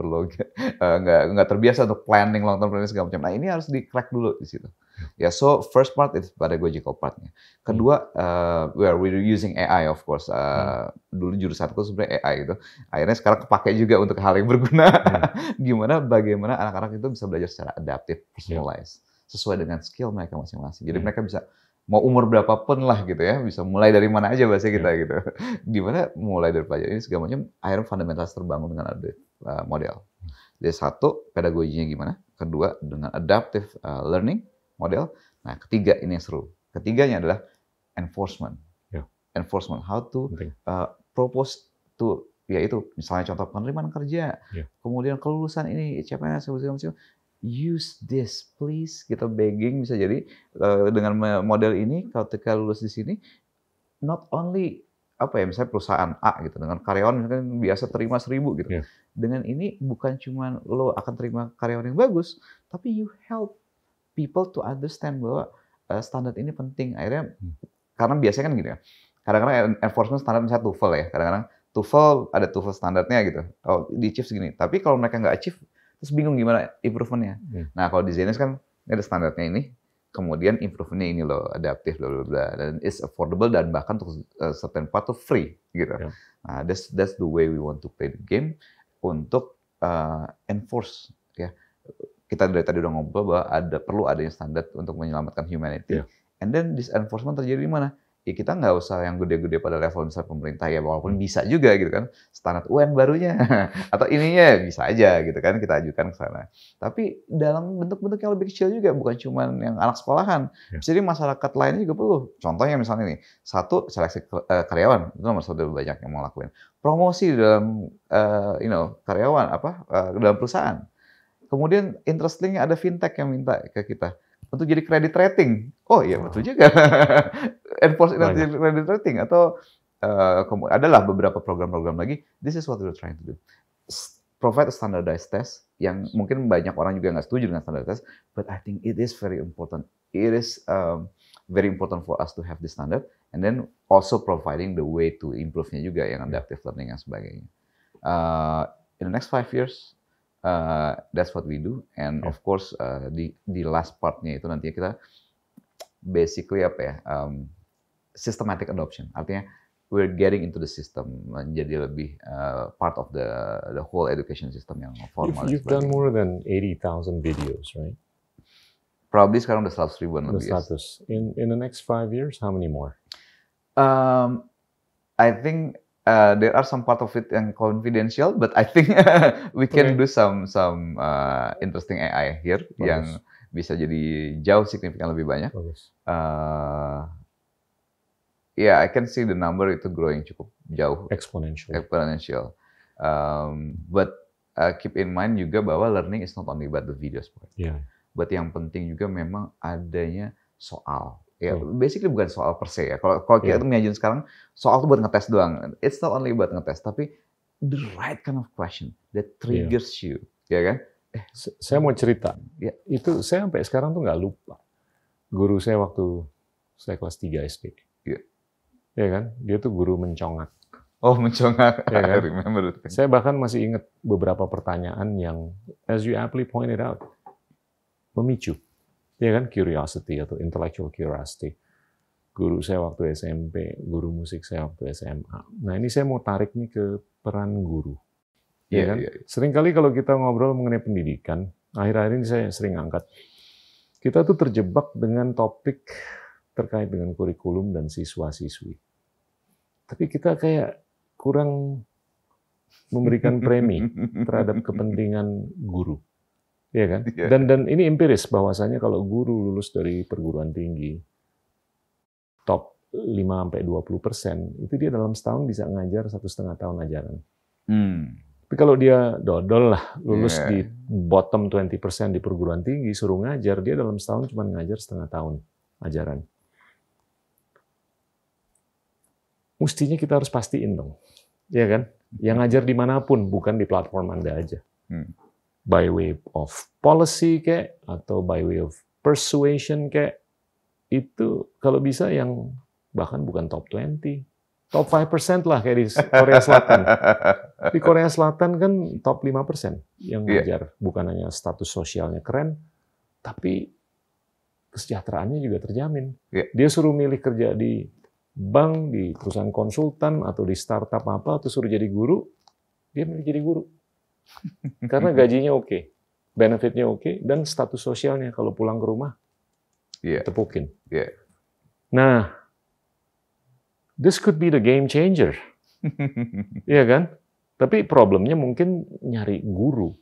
nggak terbiasa untuk planning long term planning segala macam. Nah ini harus di crack dulu di situ. Ya, so first part is pedagogical partnya. Kedua, we're using AI of course. Dulu jurusanku sebenarnya AI gitu. Akhirnya sekarang kepake juga untuk hal yang berguna. Bagaimana anak-anak itu bisa belajar secara adaptif, personalized, sesuai dengan skill mereka masing-masing. Jadi mereka bisa mau umur berapapun lah gitu ya, bisa mulai dari mana aja bahasa kita gitu. Gimana mulai dari pelajaran ini segala macam, akhirnya fundamental terbangun dengan model. Jadi satu, pedagoginya gimana. Kedua, dengan adaptive learning model. Nah, ketiga ini yang seru. Ketiganya adalah enforcement. Enforcement, how to propose to, yaitu misalnya contoh penerimaan kerja, kemudian kelulusan ini, CPNS, segala macam. Use this, please. Kita begging bisa jadi dengan model ini, kalau ketika lulus di sini, not only misalnya perusahaan A gitu dengan karyawan misalkan biasa terima 1.000 gitu. Dengan ini bukan cuma lo akan terima karyawan yang bagus, tapi you help people to understand bahwa standar ini penting. Akhirnya karena biasanya kan gini ya. Kadang-kadang enforcement standar misalnya TOEFL ya. Kadang-kadang TOEFL ada TOEFL standarnya gitu. Oh, di achieve segini. Tapi kalau mereka nggak achieve, terus bingung gimana improvementnya. Nah kalau di Zenius kan ini ada standarnya ini, kemudian improve-nya ini loh, adaptif, bla bla bla, dan it's affordable dan bahkan untuk certain part tuh free gitu. Yeah. Nah, that's the way we want to play the game untuk enforce ya. Kita dari tadi udah ngobrol bahwa perlu adanya standar untuk menyelamatkan humanity. Yeah. And then this enforcement terjadi di mana? Ya kita nggak usah yang gede-gede pada level misalnya pemerintah ya, walaupun bisa juga gitu kan, standar UN barunya atau ininya bisa aja gitu kan kita ajukan ke sana. Tapi dalam bentuk-bentuk yang lebih kecil juga, bukan cuma yang anak sekolahan. Jadi masyarakat lainnya juga perlu. Contohnya misalnya nih, satu seleksi karyawan itu nomor satu banyak yang mau lakuin. Promosi dalam karyawan dalam perusahaan. Kemudian interestingnya ada fintech yang minta ke kita untuk jadi credit rating. Oh iya betul juga. Enforce credit rating atau adalah beberapa program-program lagi. This is what we're trying to do. Provide a standardized test yang mungkin banyak orang juga nggak setuju dengan standardized test, but I think it is very important. It is very important for us to have this standard, and then also providing the way to improve-nya juga yang adaptive learning dan sebagainya. In the next 5 years. That's what we do, and of course di last partnya itu nantinya kita basically systematic adoption. Artinya we're getting into the system, menjadi lebih part of the whole education system yang formal. You've done more than 80,000 videos, right? Probably sekarang udah 100,000-an lebih. 100. In the next 5 years, how many more? I think. There are some part of it yang confidential, but I think we can do some interesting AI here. Bagus. Yang bisa jadi jauh signifikan lebih banyak. I can see the number itu growing cukup jauh. Exponential. But keep in mind juga bahwa learning is not only about the videos. Yeah. But yang penting juga memang adanya soal. Ya, basically bukan soal per se ya. Kalau kita imagine sekarang, soal itu buat ngetes doang. It's not only buat ngetes, tapi the right kind of question that triggers you, ya kan? Saya mau cerita. Itu saya sampai sekarang tuh nggak lupa. Guru saya waktu saya kelas 3 SD. Ya kan? Dia tuh guru mencongak. Oh, mencongak. Ya kan? I remember it. Saya bahkan masih ingat beberapa pertanyaan yang, as you aptly pointed out, memicu. Ya kan, curiosity atau intellectual curiosity. Guru saya waktu SMP, guru musik saya waktu SMA. Nah ini saya mau tarik nih ke peran guru. Ya kan? Seringkali kalau kita ngobrol mengenai pendidikan, akhir-akhir ini saya sering angkat, kita tuh terjebak dengan topik terkait dengan kurikulum dan siswa-siswi. Tapi kita kayak kurang memberikan premi terhadap kepentingan guru. Ya kan? Dan ini empiris bahwasanya kalau guru lulus dari perguruan tinggi top 5-20%, itu dia dalam setahun bisa ngajar 1,5 tahun ajaran. Tapi kalau dia dodol lah, lulus di bottom 20% di perguruan tinggi, suruh ngajar, dia dalam setahun cuma ngajar 1,5 tahun ajaran. Mestinya kita harus pastiin dong, ya kan? Yang ngajar dimanapun, bukan di platform Anda aja. By way of policy kayak, atau by way of persuasion kayak, itu kalau bisa yang bahkan bukan top 20, top 5% lah kayak di Korea Selatan. Di Korea Selatan kan top 5% yang ngajar, bukan hanya status sosialnya keren, tapi kesejahteraannya juga terjamin. Dia suruh milih kerja di bank, di perusahaan konsultan, atau di startup apa, atau suruh jadi guru, dia milih jadi guru. Karena gajinya oke, benefitnya oke, dan status sosialnya kalau pulang ke rumah tepukin. Nah, this could be the game changer, iya kan? Tapi problemnya mungkin nyari guru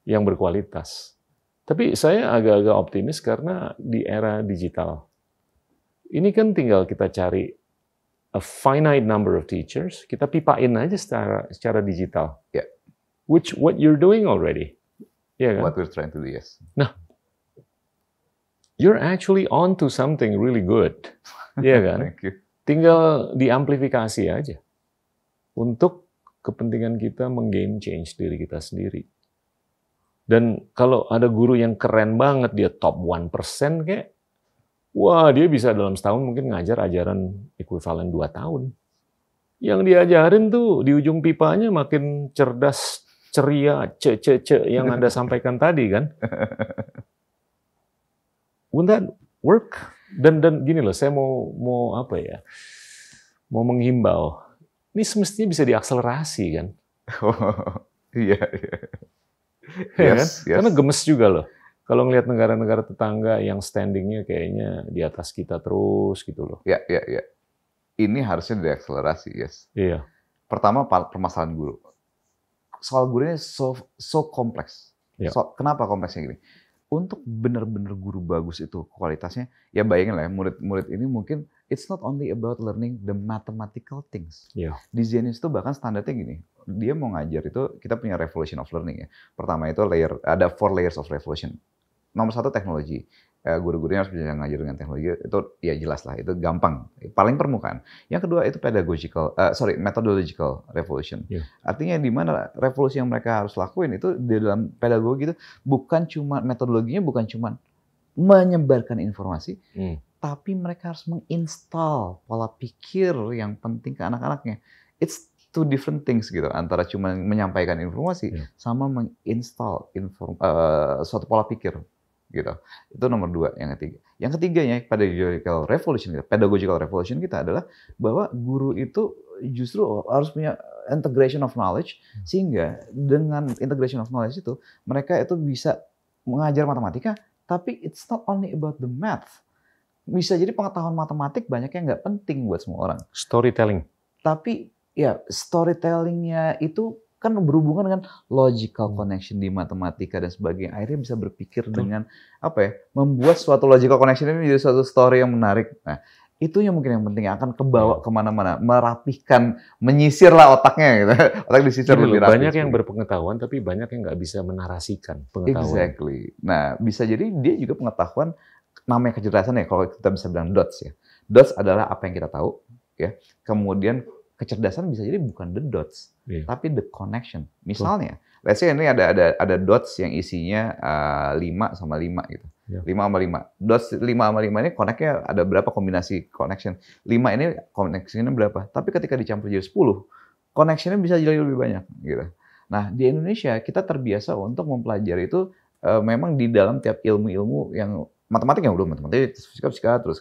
yang berkualitas. Tapi saya agak-agak optimis karena di era digital, ini kan tinggal kita cari a finite number of teachers, kita pipain aja secara digital. Which what you're doing already. Yeah, kan? What we're trying to do, yes. Nah, you're actually on to something really good. Iya kan? Thank you. Tinggal diamplifikasi aja. Untuk kepentingan kita meng-game change diri kita sendiri. Dan kalau ada guru yang keren banget, dia top 1% kayak, wah dia bisa dalam setahun mungkin ngajar ajaran ekuivalen 2 tahun. Yang diajarin tuh di ujung pipanya makin cerdas, ceria, yang Anda sampaikan tadi kan. Would that work? Dan gini loh, saya mau apa ya? Mau menghimbau. Ini semestinya bisa diakselerasi kan? Iya. Yes. Karena gemes juga loh. Kalau ngelihat negara-negara tetangga yang standingnya kayaknya di atas kita terus gitu loh. Ya. Ini harusnya diakselerasi, yes. Iya. Pertama, permasalahan guru. Soal guru ini so kompleks. Ya. Kenapa kompleksnya gini? Untuk benar-benar guru bagus itu kualitasnya, ya bayangin lah ya, murid-murid ini mungkin it's not only about learning the mathematical things. Ya. Di Zenius itu bahkan standarnya gini, dia mau ngajar itu, kita punya revolution of learning ya. Pertama itu ada 4 layers of revolution. Nomor 1 teknologi. Guru-gurunya harus bisa ngajar dengan teknologi, itu ya jelas lah, itu gampang, paling permukaan. Yang kedua itu methodological revolution. Yeah. Artinya di mana revolusi yang mereka harus lakuin itu di dalam pedagogi itu bukan cuma metodologinya, bukan cuma menyebarkan informasi, tapi mereka harus menginstal pola pikir yang penting ke anak-anaknya. It's 2 different things gitu, antara cuma menyampaikan informasi sama menginstal suatu pola pikir. Gitu. Itu nomor 2. Yang ketiganya pedagogical revolution kita adalah bahwa guru itu justru harus punya integration of knowledge, sehingga dengan integration of knowledge itu mereka itu bisa mengajar matematika, tapi it's not only about the math. Bisa jadi pengetahuan matematik banyak yang nggak penting buat semua orang. Storytelling. Tapi ya storytellingnya itu kan berhubungan dengan logical connection di matematika dan sebagainya. Akhirnya bisa berpikir dengan membuat suatu logical connection ini menjadi suatu story yang menarik. Nah, itu yang mungkin yang penting, yang akan kebawa kemana-mana, merapihkan, menyisirlah otaknya gitu. Otak disisir lebih rapi. Banyak yang berpengetahuan, tapi banyak yang nggak bisa menarasikan pengetahuan. Exactly. Nah, bisa jadi dia juga pengetahuan, namanya kecerdasan ya, kalau kita bisa bilang dots ya. Dots adalah apa yang kita tahu, ya. Kemudian kecerdasan bisa jadi bukan the dots, tapi the connection. Misalnya, let's say ini ada dots yang isinya 5 sama 5 gitu. 5 sama 5. Dots 5 sama 5 ini connect-nya ada berapa kombinasi connection. 5 ini connection-nya berapa. Tapi ketika dicampur jadi 10, connection-nya bisa jadi lebih banyak gitu. Nah, di Indonesia kita terbiasa untuk mempelajari itu memang di dalam tiap ilmu-ilmu yang matematik yang udah matematik, fisika terus.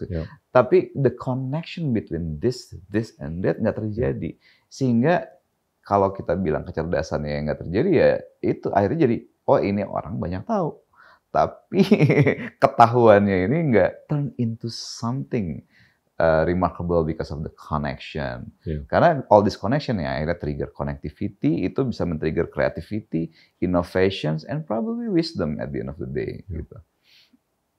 Tapi the connection between this and that nggak terjadi. Sehingga kalau kita bilang kecerdasannya yang nggak terjadi, ya itu akhirnya jadi, oh ini orang banyak tahu. Tapi ketahuannya ini nggak turn into something remarkable because of the connection. Karena all this connection ya akhirnya trigger connectivity, itu bisa men-trigger creativity, innovations, and probably wisdom at the end of the day. Gitu.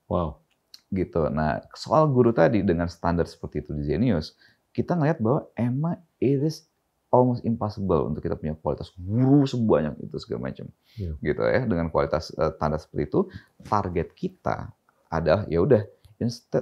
Wow. Gitu. Nah, soal guru tadi dengan standar seperti itu di Zenius, kita ngelihat bahwa emang it is almost impossible untuk kita punya kualitas guru sebanyak itu segala macam. Gitu ya, dengan kualitas standar seperti itu, target kita adalah ya udah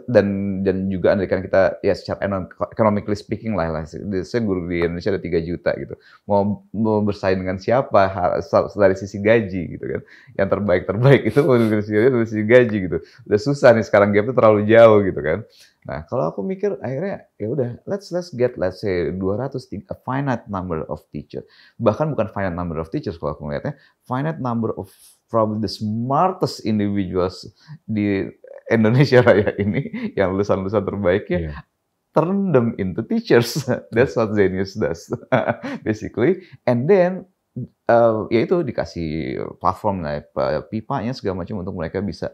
dan juga andaikan kita ya secara economically speaking lah, saya guru di Indonesia ada 3 juta gitu, mau bersaing dengan siapa dari sisi gaji gitu kan, yang terbaik itu dari sisi gaji gitu, udah susah nih sekarang, gap itu terlalu jauh gitu kan. Nah, kalau aku mikir akhirnya ya udah let's get say 200, a finite number of teachers, bahkan bukan finite number of teachers kalau aku melihatnya, finite number of probably the smartest individuals di Indonesia Raya ini, yang lulusan-lulusan terbaiknya, turn them into teachers. That's what Zenius does, basically. And then, ya itu dikasih platform lah, pipanya segala macam untuk mereka bisa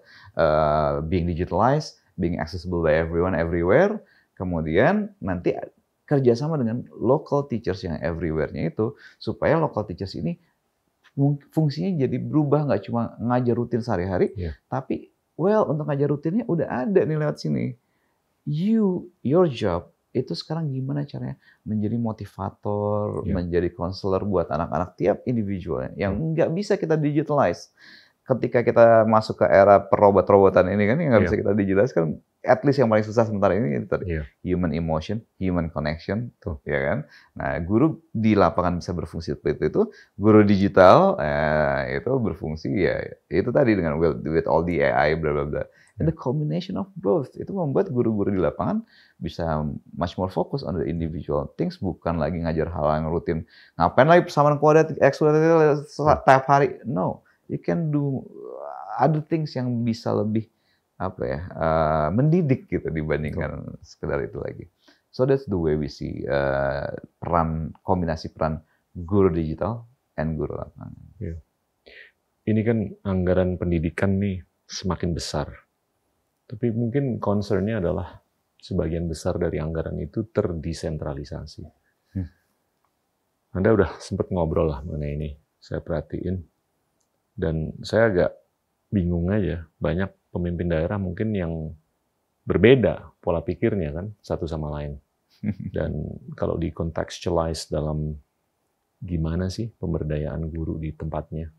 being digitalized, being accessible by everyone, everywhere. Kemudian nanti kerjasama dengan local teachers yang everywhere-nya itu, supaya local teachers ini fungsinya jadi berubah, nggak cuma ngajar rutin sehari-hari, tapi untuk ngajar rutinnya udah ada nih lewat sini. Your job itu sekarang gimana caranya menjadi motivator, menjadi konselor buat anak-anak tiap individualnya yang nggak bisa kita digitalize. Ketika kita masuk ke era perobot-robotan ini kan yang nggak bisa kita digitalize kan, at least yang paling susah sementara ini itu tadi, human emotion, human connection, ya kan. Nah, guru di lapangan bisa berfungsi seperti itu, guru digital itu berfungsi ya itu tadi dengan with all the AI bla bla bla. And the combination of both itu membuat guru-guru di lapangan bisa much more focus on the individual things, bukan lagi ngajar hal yang rutin. Ngapain lagi persamaan kuadrat, X kuadrat tiap hari? No. You can do other things yang bisa lebih mendidik gitu dibandingkan sekedar itu lagi. So that's the way we see kombinasi peran guru digital and guru lapangan. Yeah. Ini kan anggaran pendidikan nih semakin besar, tapi mungkin concern-nya adalah sebagian besar dari anggaran itu terdesentralisasi. Anda udah sempat ngobrol lah mengenai ini, saya perhatiin, dan saya agak bingung aja, banyak pemimpin daerah mungkin yang berbeda pola pikirnya kan satu sama lain. Dan kalau di-contextualize dalam gimana sih pemberdayaan guru di tempatnya,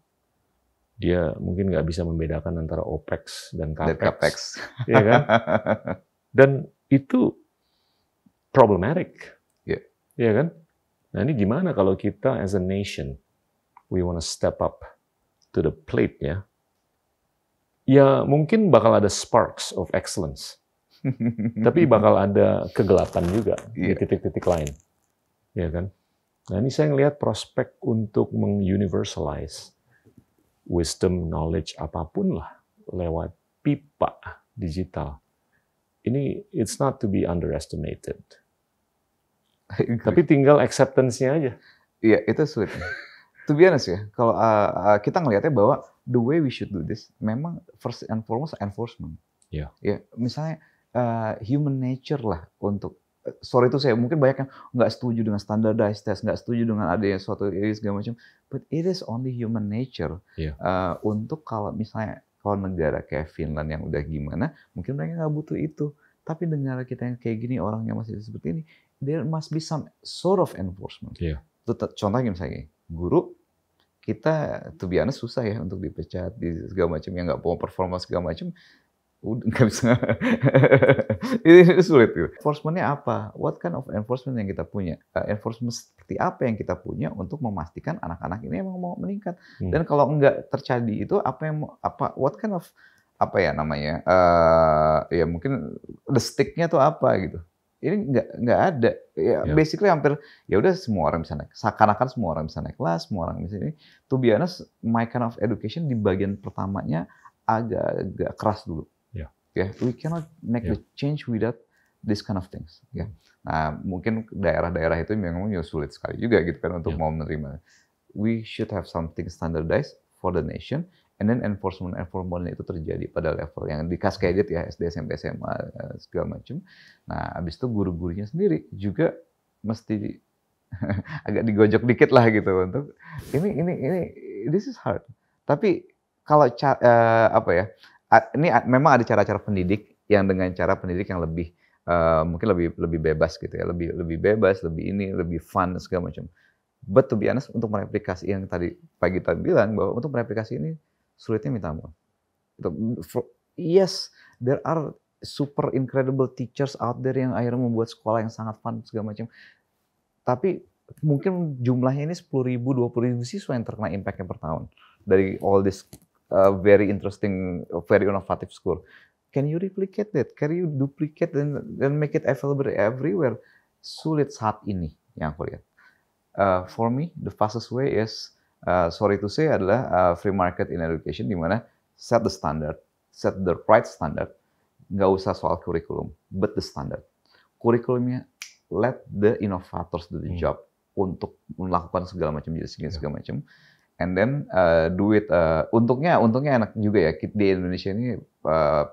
dia mungkin nggak bisa membedakan antara OPEX dan CAPEX. Ya kan? Dan itu problematic. Yeah. Ya kan? Nah ini gimana kalau kita as a nation, we want to step up to the plate ya. Ya mungkin bakal ada sparks of excellence. Tapi bakal ada kegelapan juga di titik-titik lain. Ya kan? Nah ini saya ngelihat prospek untuk meng-universalize wisdom, knowledge, apapun lah lewat pipa digital. Ini it's not to be underestimated. Tapi tinggal acceptance-nya aja. Iya, itu sulit. To be honest ya, kalau kita ngelihatnya bahwa the way we should do this, memang first and foremost enforcement. Iya. Ya, misalnya human nature lah untuk sorry itu saya mungkin banyak yang nggak setuju dengan standardized test, nggak setuju dengan adanya suatu ini segala macam. But it is only human nature. Untuk kalau misalnya negara kayak Finland yang udah gimana, mungkin mereka nggak butuh itu. Tapi negara kita yang kayak gini, orangnya masih seperti ini, there must be some sort of enforcement. Contohnya misalnya guru, kita to be honest susah ya untuk dipecat di segala macam, yang nggak mau performa segala macam. Nggak bisa. Ini sulit. Enforcement-nya apa? What kind of enforcement yang kita punya? Enforcement seperti apa yang kita punya untuk memastikan anak-anak ini emang mau meningkat? Dan kalau nggak terjadi itu what kind of ya mungkin the stick-nya tuh apa gitu? Ini nggak ada. Basically hampir ya udah semua orang bisa naik. Seakan-akan semua orang bisa naik kelas, semua orang bisa ini. To be honest, my kind of education di bagian pertamanya agak keras dulu. We cannot make the change without this kind of things. Nah, mungkin daerah-daerah itu memang sulit sekali juga gitu kan untuk mau menerima. We should have something standardized for the nation, and then enforcement itu terjadi pada level yang di cascaded ya, SD, SMP, SMA segala macam. Nah, habis itu guru-gurunya sendiri juga mesti agak digojok dikit lah gitu untuk ini this is hard. Tapi kalau ini memang ada cara-cara pendidik yang dengan cara pendidik yang lebih mungkin lebih bebas gitu ya, lebih bebas, lebih fun segala macam. But to be honest, untuk mereplikasi yang tadi Pak Gita bilang bahwa untuk mereplikasi ini sulitnya minta ampun. Yes, there are super incredible teachers out there yang akhirnya membuat sekolah yang sangat fun segala macam. Tapi mungkin jumlahnya ini 10.000, 20.000 siswa yang terkena impact-nya per tahun dari all this very interesting, very innovative school. Can you replicate that? Can you duplicate dan make it available everywhere? Sulit saat ini yang aku lihat. For me, the fastest way is, sorry to say, adalah free market in education, di mana set the standard, set the right standard. Nggak usah soal kurikulum, but the standard. Kurikulumnya, let the innovators do the job untuk melakukan segala macam segala macam. And then do it. Untungnya enak juga ya di Indonesia ini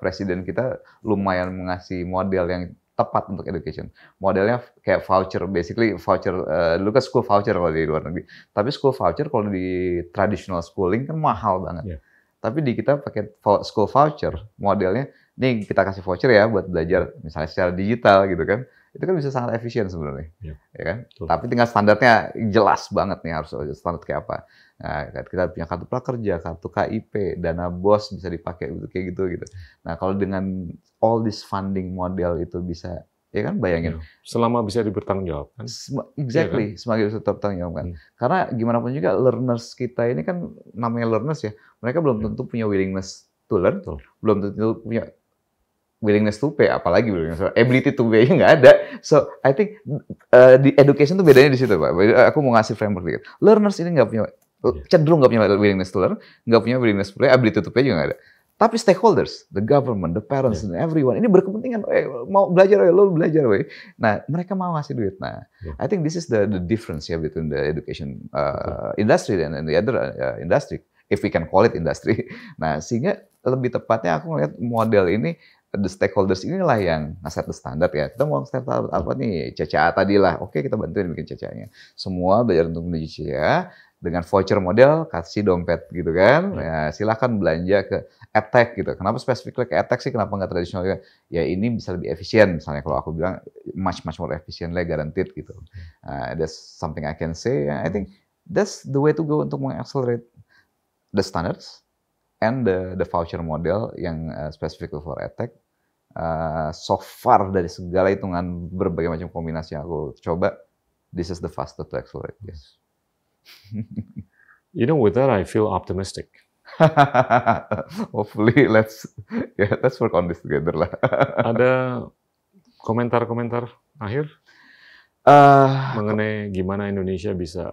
presiden kita lumayan mengasih model yang tepat untuk education. Modelnya kayak voucher, basically voucher. Dulu kan school voucher kalau di luar negeri. Tapi school voucher kalau di traditional schooling kan mahal banget. Tapi di kita pakai school voucher, modelnya, nih kita kasih voucher ya buat belajar misalnya secara digital gitu kan. Itu kan bisa sangat efisien sebenarnya, ya kan? Tapi tinggal standarnya jelas banget nih harus standar kayak apa. Nah, kita punya kartu prakerja, kartu KIP, dana BOS bisa dipakai kayak gitu. Nah, kalau dengan all this funding model itu bisa, ya kan bayangin. Selama bisa dipertanggungjawabkan. Exactly, ya kan? Semakin bisa dipertanggungjawabkan. Karena gimana pun juga learners kita ini kan namanya learners ya, mereka belum tentu punya willingness to learn, belum tentu punya willingness to pay, apalagi willingness to pay. Ability to pay nggak ada. So I think di education tuh bedanya di situ, Pak. Aku mau ngasih framework dikit. Learners ini nggak punya, cenderung nggak punya willingness to learn, nggak punya willingness to pay, ability to pay juga nggak ada. Tapi stakeholders, the government, the parents, and everyone, ini berkepentingan, mau belajar, lo belajar, Nah, mereka mau ngasih duit. Nah, I think this is the difference ya between the education industry and the other industry, if we can call it industry. Nah, sehingga lebih tepatnya aku ngeliat model ini, the stakeholders inilah yang nge-set the standard ya. Kita mau set apa nih, CCA tadi lah. Oke, kita bantuin bikin CCA-nya. Semua belajar untuk menuju CCA. Dengan voucher model, kasih dompet gitu kan. Ya, silakan belanja ke EdTech gitu. Kenapa spesifiknya ke EdTech sih? Kenapa nggak tradisional? Ya ini bisa lebih efisien. Misalnya kalau aku bilang much more efficient, guaranteed gitu. That's something I can say. I think that's the way to go untuk mengaccelerate the standards and the voucher model yang specific for EdTech. So far dari segala hitungan berbagai macam kombinasi yang aku coba, this is the fastest to accelerate. Yes. You know, with that I feel optimistic. Hopefully, let's work on this together lah. Ada komentar-komentar akhir mengenai gimana Indonesia bisa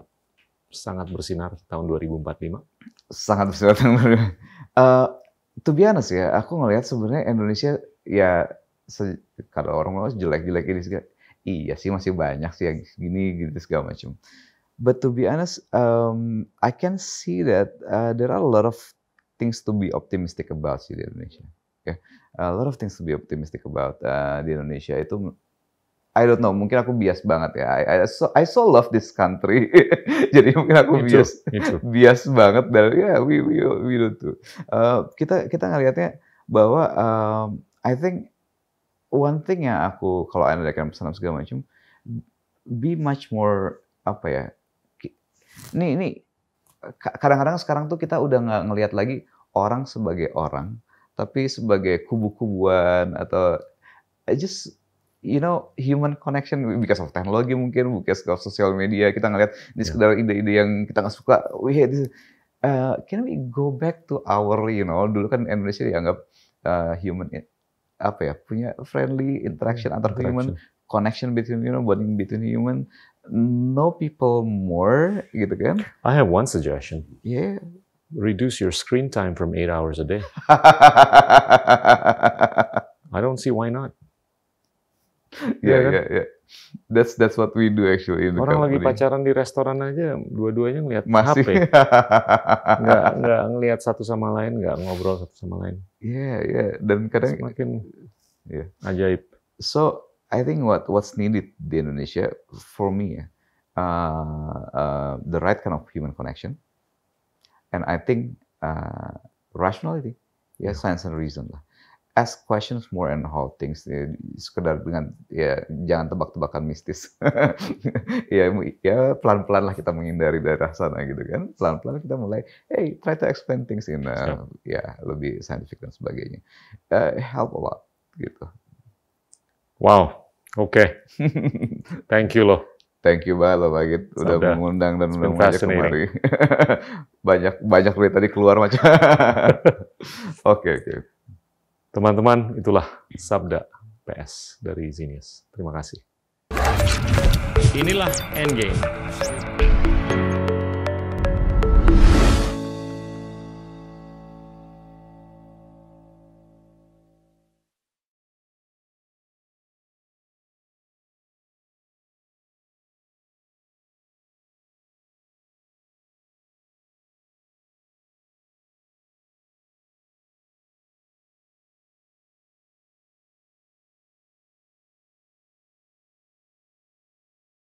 sangat bersinar tahun 2045? Sangat bersinar tahun 2045. To be honest ya, aku ngelihat sebenarnya Indonesia ya kalau orang ngomong jelek-jelek ini segala, iya sih masih banyak sih yang gini gitu segala macam. But to be honest, I can see that there are a lot of things to be optimistic about di Indonesia. Okay? A lot of things to be optimistic about di Indonesia itu, I don't know, mungkin aku bias banget ya. I so love this country. Jadi mungkin aku bias banget dari we do too. Kita ngelihatnya bahwa I think one thing yang aku kalau analytikan pesan segala macam, be much more apa ya? Ini kadang-kadang sekarang tuh kita udah nggak ngelihat lagi orang sebagai orang, tapi sebagai kubu-kubuan atau just human connection because of technology mungkin, because of social media. Kita ngelihat di sekedar ide-ide yang kita nggak suka. Can we go back to our dulu kan Indonesia dianggap human punya friendly interaction antar human, connection between bonding between human. Know people more, gitu kan? I have one suggestion. Yeah. Reduce your screen time from 8 hours a day. I don't see why not. Yeah. That's what we do actually in the Orang company. Lagi pacaran di restoran aja, dua-duanya ngeliat HP. Nggak ngeliat satu sama lain, nggak ngobrol satu sama lain. Yeah. Dan kadang semakin ajaib. So I think what's needed di Indonesia for me the right kind of human connection, and I think rationality, science and reason lah. Ask questions more and how things sekedar dengan jangan tebak-tebakan mistis. Pelan-pelan lah kita menghindari daerah sana gitu kan. Pelan-pelan kita mulai try to explain things in lebih scientific dan sebagainya. Help a lot gitu. Wow. Oke. Thank you loh. Thank you banget loh Pak Git udah mengundang dan udah mengajak kemari. banyak duit tadi keluar macam. Oke. Teman-teman, itulah Sabda PS dari Zenius. Terima kasih. Inilah Endgame.